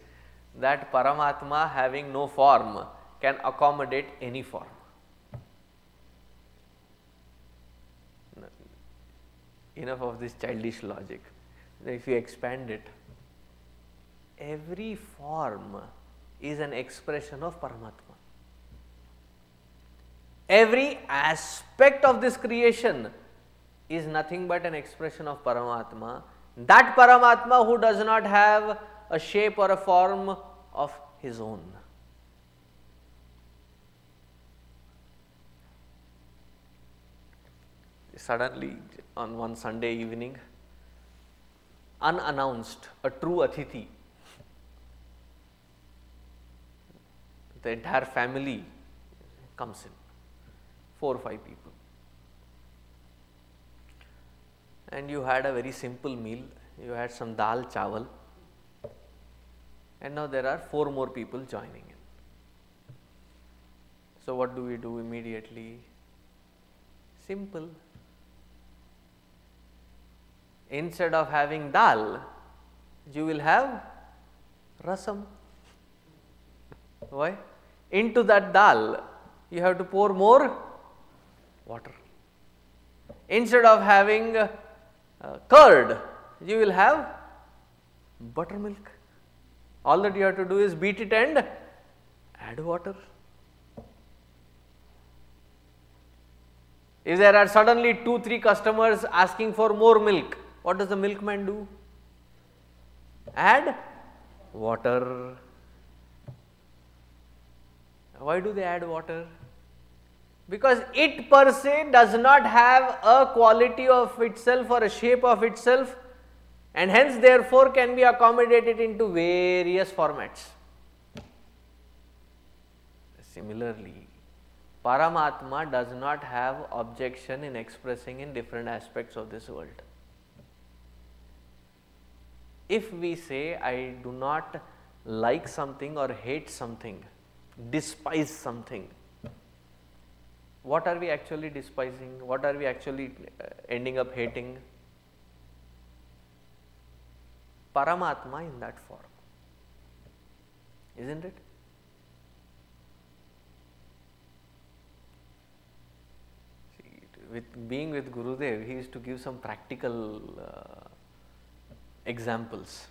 Speaker 1: that Paramatma having no form can accommodate any form. Enough of this childish logic. If you expand it, every form is an expression of Paramatma. Every aspect of this creation is nothing but an expression of Paramatma. That Paramatma who does not have a shape or a form of his own. Suddenly on one Sunday evening, unannounced, a true Atithi, the entire family comes in, 4 or 5 people, and you had a very simple meal. You had some dal chawal, and now there are 4 more people joining in. So what do we do immediately? Simple. Instead of having dal, you will have rasam. Why? Into that dal, you have to pour more water. Instead of having curd, you will have buttermilk. All that you have to do is beat it and add water. If there are suddenly 2-3 customers asking for more milk, what does the milkman do? Add water. Why do they add water? Because it per se does not have a quality of itself or a shape of itself, and hence therefore can be accommodated into various formats. Similarly, Paramatma does not have objection in expressing in different aspects of this world. If we say, I do not like something or hate something, despise something, what are we actually despising? What are we actually ending up hating? Paramatma in that form, isn't it? See, being with Gurudev, he used to give some practical examples.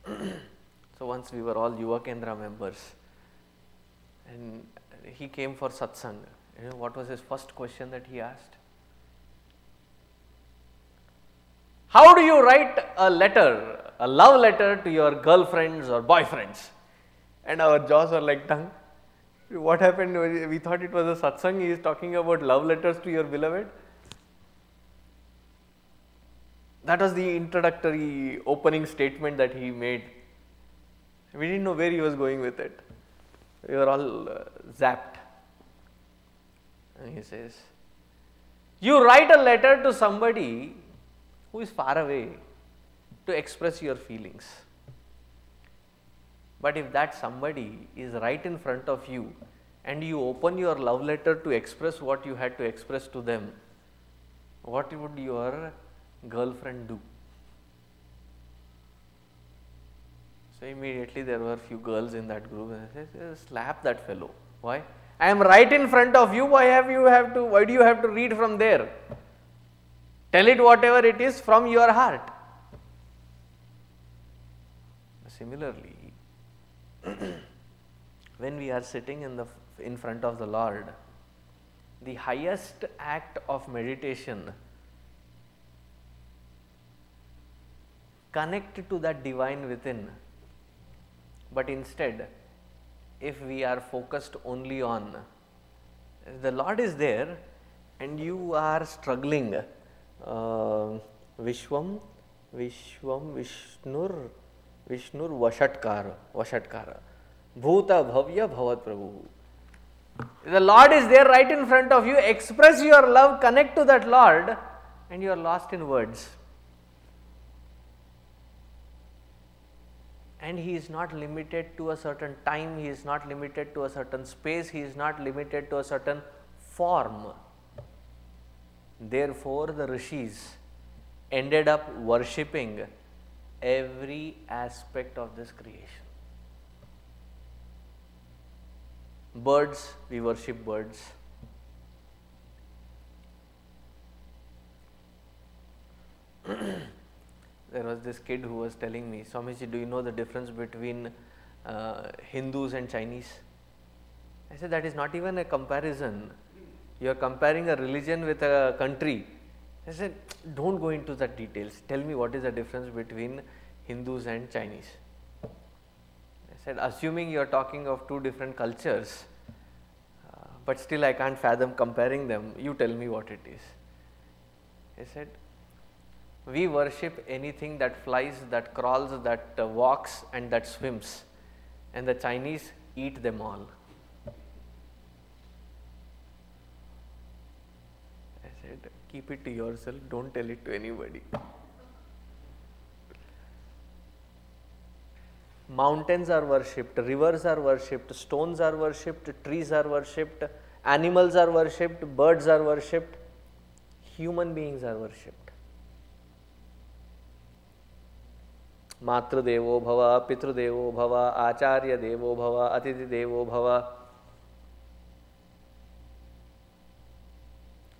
Speaker 1: So once we were all Yuva Kendra members, and he came for satsang. You know what was his first question that he asked? How do you write a letter, a love letter to your girlfriends or boyfriends? And our jaws were like tongue. What happened? We thought it was a satsang. He is talking about love letters to your beloved. That was the introductory opening statement that he made. We didn't know where he was going with it. We were all zapped. And he says, you write a letter to somebody who is far away to express your feelings. But if that somebody is right in front of you and you open your love letter to express what you had to express to them, what would your girlfriend do? So immediately there were a few girls in that group and I said, slap that fellow. Why? I am right in front of you. Why do you have to read from there? Tell it whatever it is from your heart. Similarly, when we are sitting in front of the Lord, the highest act of meditation, connect to that divine within. But instead, if we are focused only on, the Lord is there and you are struggling, Vishwam, Vishnur Vashatkara, Bhuta Bhavya Bhavat Prabhu. The Lord is there right in front of you, express your love, connect to that Lord, and you are lost in words. And He is not limited to a certain time, He is not limited to a certain space, He is not limited to a certain form. Therefore, the Rishis ended up worshipping every aspect of this creation. Birds, we worship birds. There was this kid who was telling me, Swamiji, do you know the difference between Hindus and Chinese? I said, that is not even a comparison. You are comparing a religion with a country. I said, don't go into the details. Tell me what is the difference between Hindus and Chinese. I said, assuming you are talking of two different cultures, but still I can't fathom comparing them. You tell me what it is. He said, we worship anything that flies, that crawls, that walks and that swims, and the Chinese eat them all. I said, keep it to yourself, don't tell it to anybody. Mountains are worshipped, rivers are worshipped, stones are worshipped, trees are worshipped, animals are worshipped, birds are worshipped, human beings are worshipped. Matru Devo Bhava, Pitru Devo Bhava, Acharya Devo Bhava, Atiti Devo Bhava.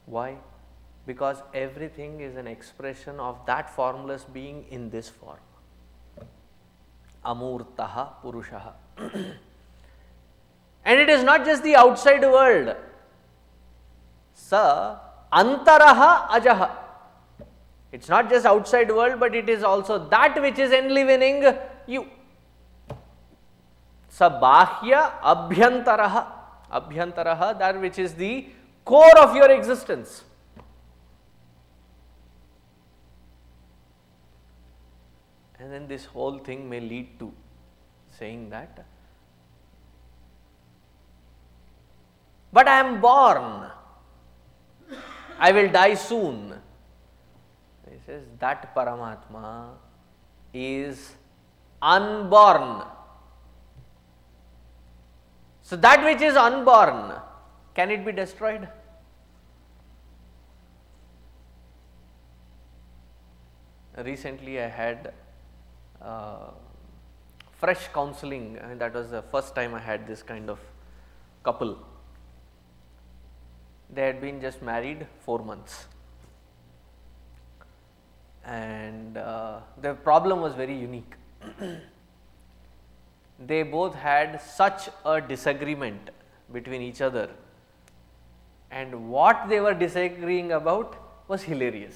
Speaker 1: Why? Because everything is an expression of that formless being in this form. Amurtaha Purushaha. And it is not just the outside world. Sa Antaraha Ajaha. It's not just outside world, but it is also that which is enlivening you. Sa Bahya Abhyantaraha. Abhyantaraha, that which is the core of your existence. And then this whole thing may lead to saying that, but I am born, I will die soon. He says that Paramatma is unborn. So that which is unborn, can it be destroyed? Recently I had fresh counseling, and that was the first time I had this kind of couple. They had been just married 4 months, and the problem was very unique. They both had such a disagreement between each other, and what they were disagreeing about was hilarious.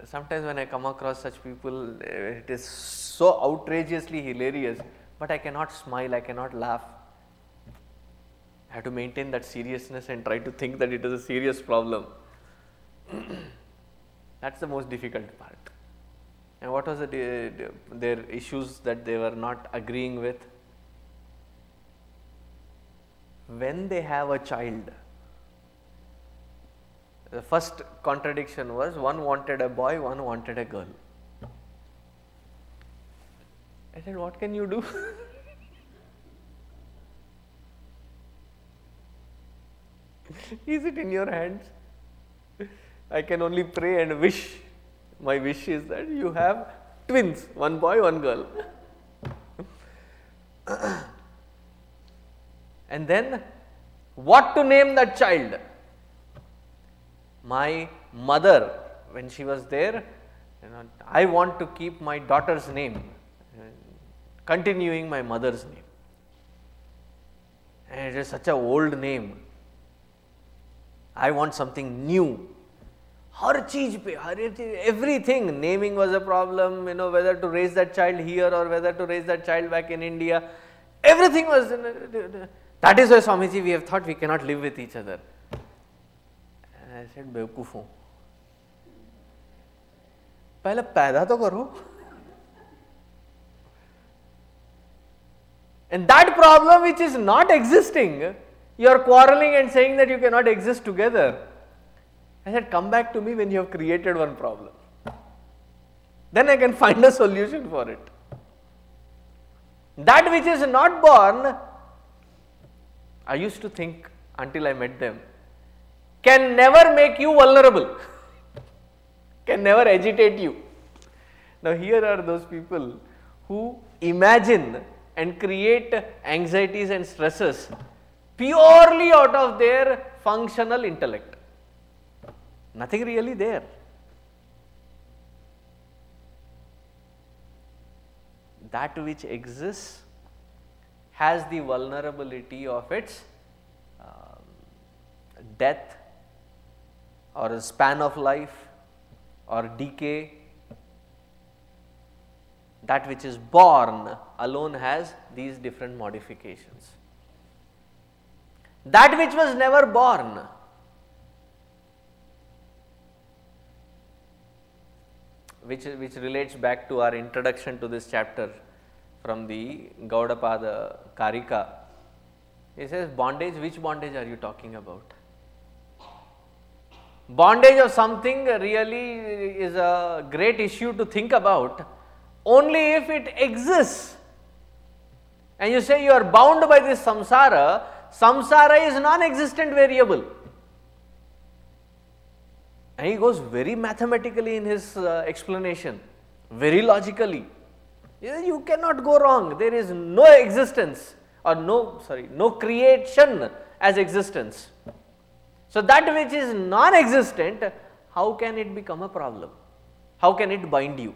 Speaker 1: Sometimes when I come across such people, it is so outrageously hilarious, but I cannot smile, I cannot laugh. I have to maintain that seriousness and try to think that it is a serious problem. That's the most difficult part. And what was their issues that they were not agreeing with? When they have a child, the first contradiction was one wanted a boy, one wanted a girl. I said, what can you do? Is it in your hands? I can only pray and wish. My wish is that you have twins, one boy, one girl. And then what to name that child? My mother, when she was there, I want to keep my daughter's name, continuing my mother's name. And it is such an old name. I want something new. Har cheez pe, everything. Naming was a problem, whether to raise that child here or whether to raise that child back in India. Everything was, that is why Swamiji, we have thought we cannot live with each other. And I said, बेवकूफ हूँ, पहले पैदा तो करो. And that problem which is not existing, you are quarreling and saying that you cannot exist together. I said, come back to me when you have created one problem. Then I can find a solution for it. That which is not born, I used to think until I met them, can never make you vulnerable, can never agitate you. Now here are those people who imagine and create anxieties and stresses purely out of their functional intellect. Nothing really there. That which exists has the vulnerability of its death or a span of life or decay. That which is born alone has these different modifications. that which was never born. Which relates back to our introduction to this chapter from the Gaudapada Karika. He says, bondage, which bondage are you talking about? Bondage of something really is a great issue to think about only if it exists. And you say you are bound by this samsara, samsara is non-existent variable. And he goes very mathematically in his explanation, very logically. You cannot go wrong. There is no existence or no creation as existence. So that which is non-existent, how can it become a problem? How can it bind you?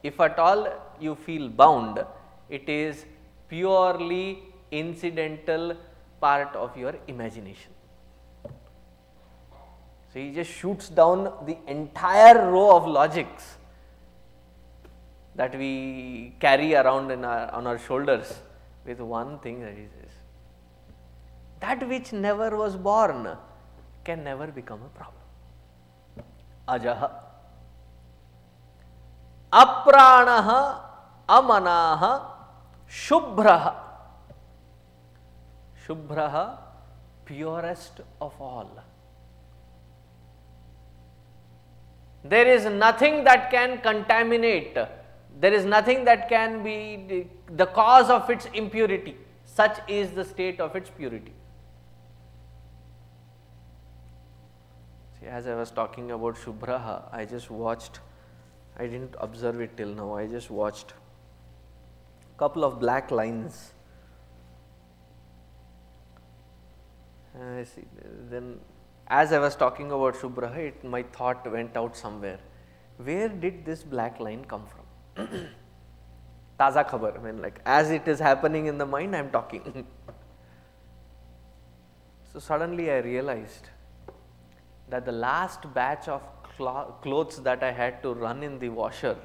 Speaker 1: If at all you feel bound, it is purely incidental part of your imagination. So he just shoots down the entire row of logics that we carry around on our shoulders with one thing that he says. That which never was born can never become a problem. Ajaha, apranaha, amanaha, shubhraha. Shubhraha, purest of all. There is nothing that can contaminate, there is nothing that can be the cause of its impurity. Such is the state of its purity. See, as I was talking about Shubhraha, I just watched, I didn't observe it till now, I just watched a couple of black lines. Then as I was talking about Shubhraha, my thought went out somewhere. Where did this black line come from? Taza khabar, I mean, like as it is happening in the mind, I am talking. So suddenly I realized that the last batch of clothes that I had to run in the washer,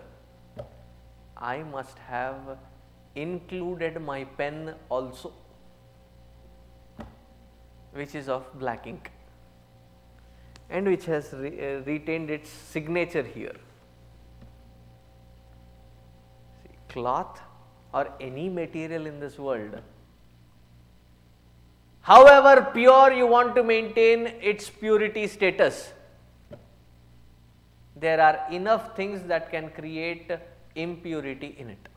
Speaker 1: I must have included my pen also, which is of black ink and which has retained its signature here. See, cloth or any material in this world, however pure you want to maintain its purity status, there are enough things that can create impurity in it.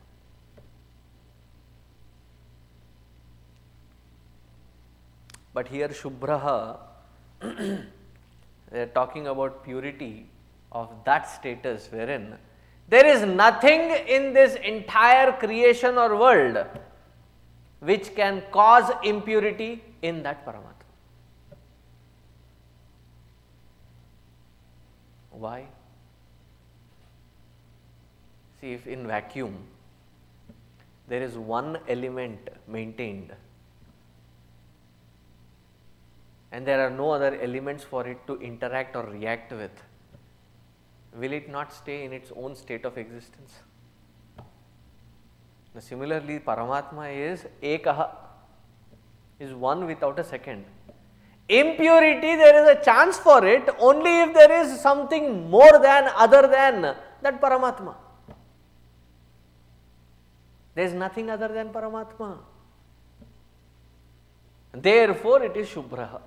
Speaker 1: But here Shubhraha, they are talking about purity of that status wherein there is nothing in this entire creation or world which can cause impurity in that Paramatma. Why? See, if in vacuum there is one element maintained and there are no other elements for it to interact or react with, will it not stay in its own state of existence? Now, similarly, Paramatma is Ekaha, is one without a second. Impurity, there is a chance for it only if there is something more than, other than that Paramatma. There is nothing other than Paramatma. Therefore, it is Shubhraha.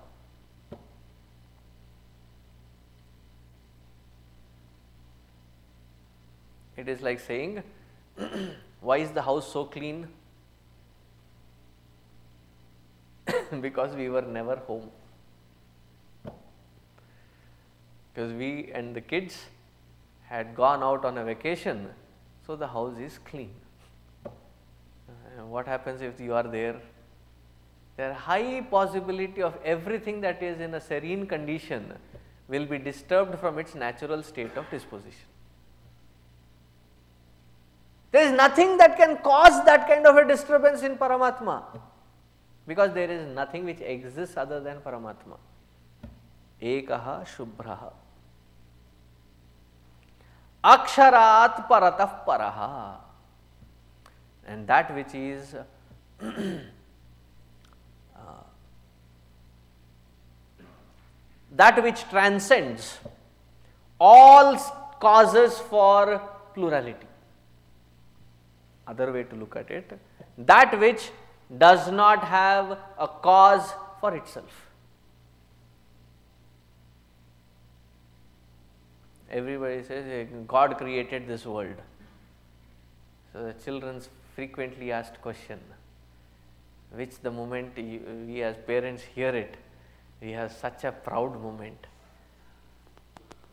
Speaker 1: It is like saying, why is the house so clean? Because we were never home. Because we and the kids had gone out on a vacation, so the house is clean. What happens if you are there? There are high possibility of everything that is in a serene condition will be disturbed from its natural state of disposition. There is nothing that can cause that kind of a disturbance in Paramatma, because there is nothing which exists other than Paramatma. Ekaha Shubhraha. Aksharat paratah paraha. And that which is that which transcends all causes for plurality. Other way to look at it, that which does not have a cause for itself. Everybody says God created this world. So the children's frequently asked question, which the moment we as parents hear it, we have such a proud moment.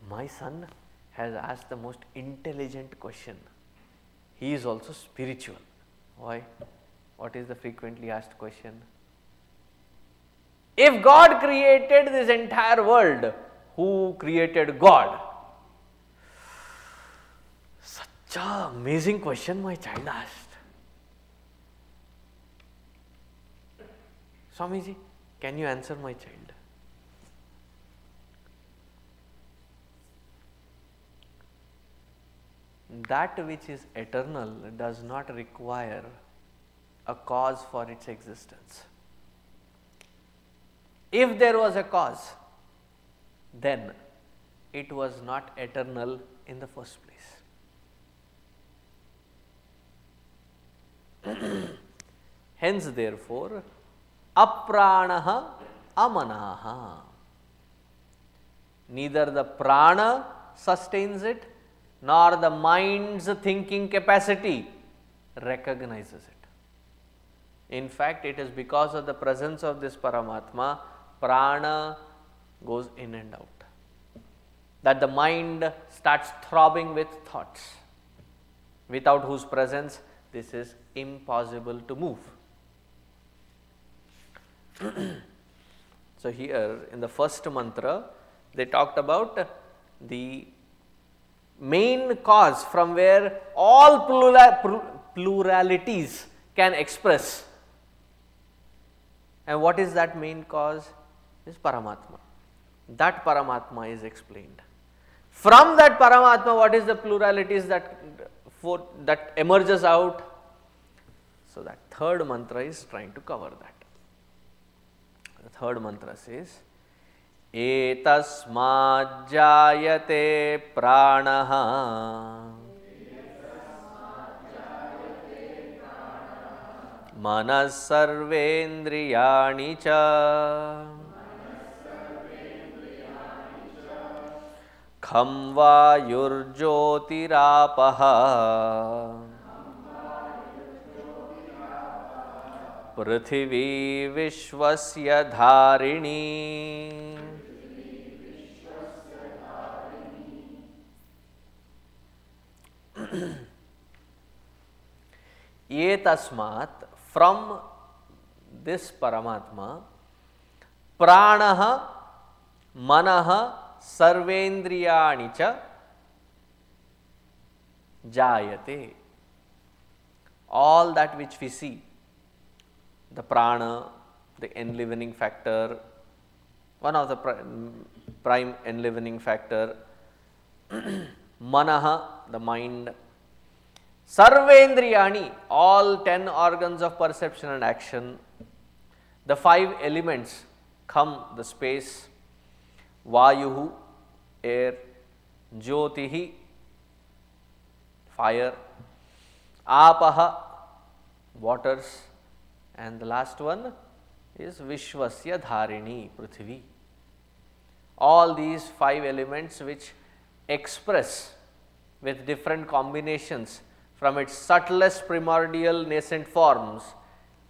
Speaker 1: My son has asked the most intelligent question. He is also spiritual. Why? What is the frequently asked question? If God created this entire world, who created God? Such an amazing question my child asked. Swamiji, can you answer my child? That which is eternal does not require a cause for its existence. If there was a cause, then it was not eternal in the first place. Hence, therefore, apranaha amanaha. Neither the prana sustains it, nor the mind's thinking capacity recognizes it. In fact, it is because of the presence of this Paramatma, prana goes in and out, that the mind starts throbbing with thoughts, without whose presence this is impossible to move. So here in the first mantra, they talked about the main cause from where all pluralities can express. And what is that main cause? Is Paramatma. That Paramatma is explained. From that Paramatma, what is the pluralities that emerges out? So that third mantra is trying to cover that. The third mantra says, etasmad jayate pranaha manas sarvendriyani cha kham vayurjyotirapaha prithvi vishwasya dharini. Etasmat, from this Paramatma, pranaha manaha sarvendriyani cha jayate. All that which we see, the prana, the enlivening factor, one of the prime enlivening factor, manaha, the mind, sarvendriyani, all 10 organs of perception and action, the 5 elements, kham, the space, vayuhu, air, jyotihi, fire, apaha, waters, and the last one is vishwasya dharini, prithvi. All these 5 elements which express with different combinations from its subtlest primordial nascent forms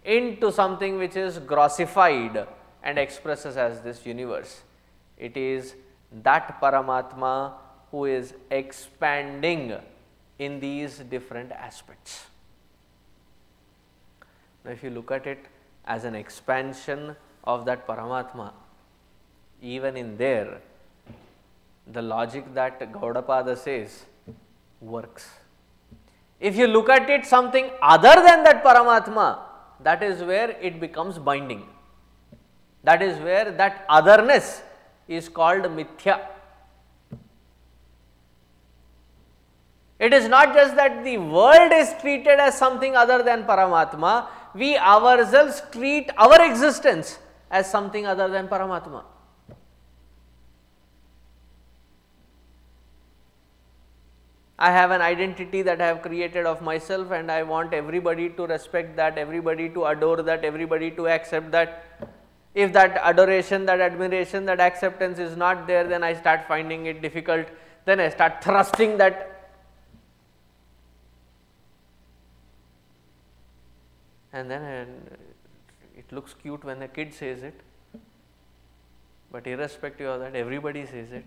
Speaker 1: into something which is grossified and expresses as this universe. It is that Paramatma who is expanding in these different aspects. Now, if you look at it as an expansion of that Paramatma, even in there, the logic that Gaudapada says works. If you look at it something other than that Paramatma, that is where it becomes binding. That is where that otherness is called mithya. It is not just that the world is treated as something other than Paramatma, we ourselves treat our existence as something other than Paramatma. I have an identity that I have created of myself, and I want everybody to respect that, everybody to adore that, everybody to accept that. If that adoration, that admiration, that acceptance is not there, then I start finding it difficult. Then I start thrusting that. And then it looks cute when a kid says it, but irrespective of that, everybody says it.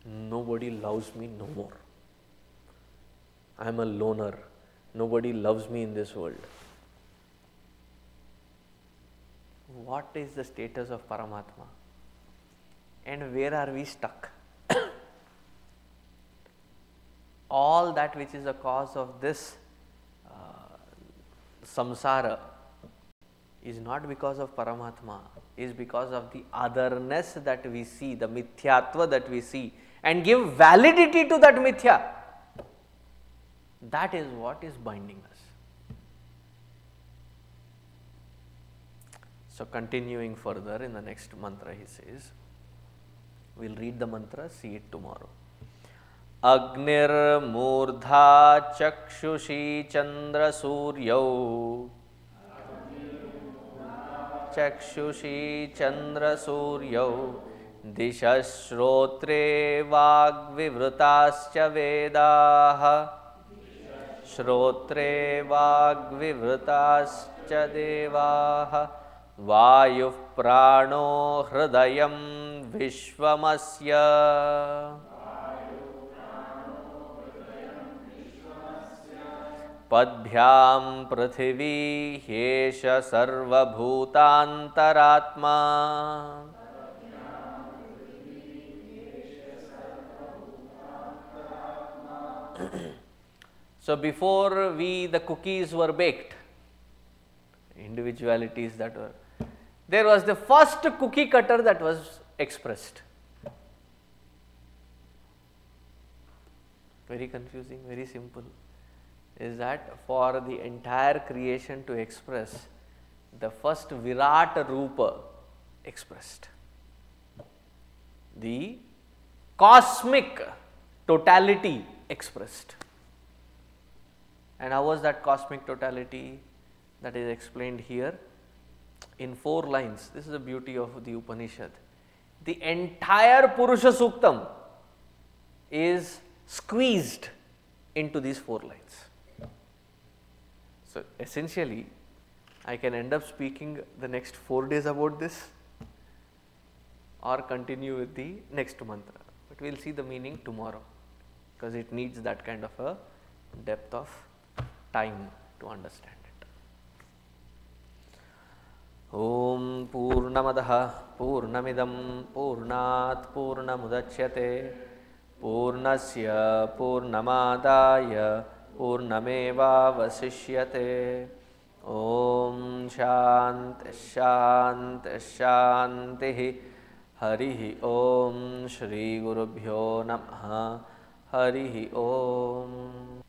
Speaker 1: Nobody loves me no more. I am a loner. Nobody loves me in this world. What is the status of Paramatma? And where are we stuck? All that which is the cause of this samsara is not because of Paramatma, is because of the otherness that we see, the mithyatva that we see, and give validity to that mithya. That is what is binding us. So, continuing further in the next mantra, he says, we will read the mantra, see it tomorrow. Agnir murdha chakshushi chandra suryau. Chakshushi chandra suryau. Dishashrotre vagvivrutascha vedaha. Shrotre vagvivrutascha devaha. Vayu prano hridayam vishvamasya. Padbhyam prithvi hyesha sarvabhutantaratma. So before the cookies were baked, individualities that were, there was the first cookie cutter that was expressed. Very confusing, very simple. Is that for the entire creation to express, the first Virat Rupa expressed. The cosmic totality expressed. And how was that cosmic totality? That is explained here in 4 lines. This is the beauty of the Upanishad. The entire Purusha Suktam is squeezed into these 4 lines. So, essentially I can end up speaking the next 4 days about this or continue with the next mantra, but we will see the meaning tomorrow, because it needs that kind of a depth of time to understand it. Om Purnamadaha Purnamidam Purnat Purnamudachyate Purnasya Purnamadaya Purnameva Vasishyate. Om Shanti Shanti Shanti. Harihi Om. Shri Gurubhyo Namaha. Harihi Om.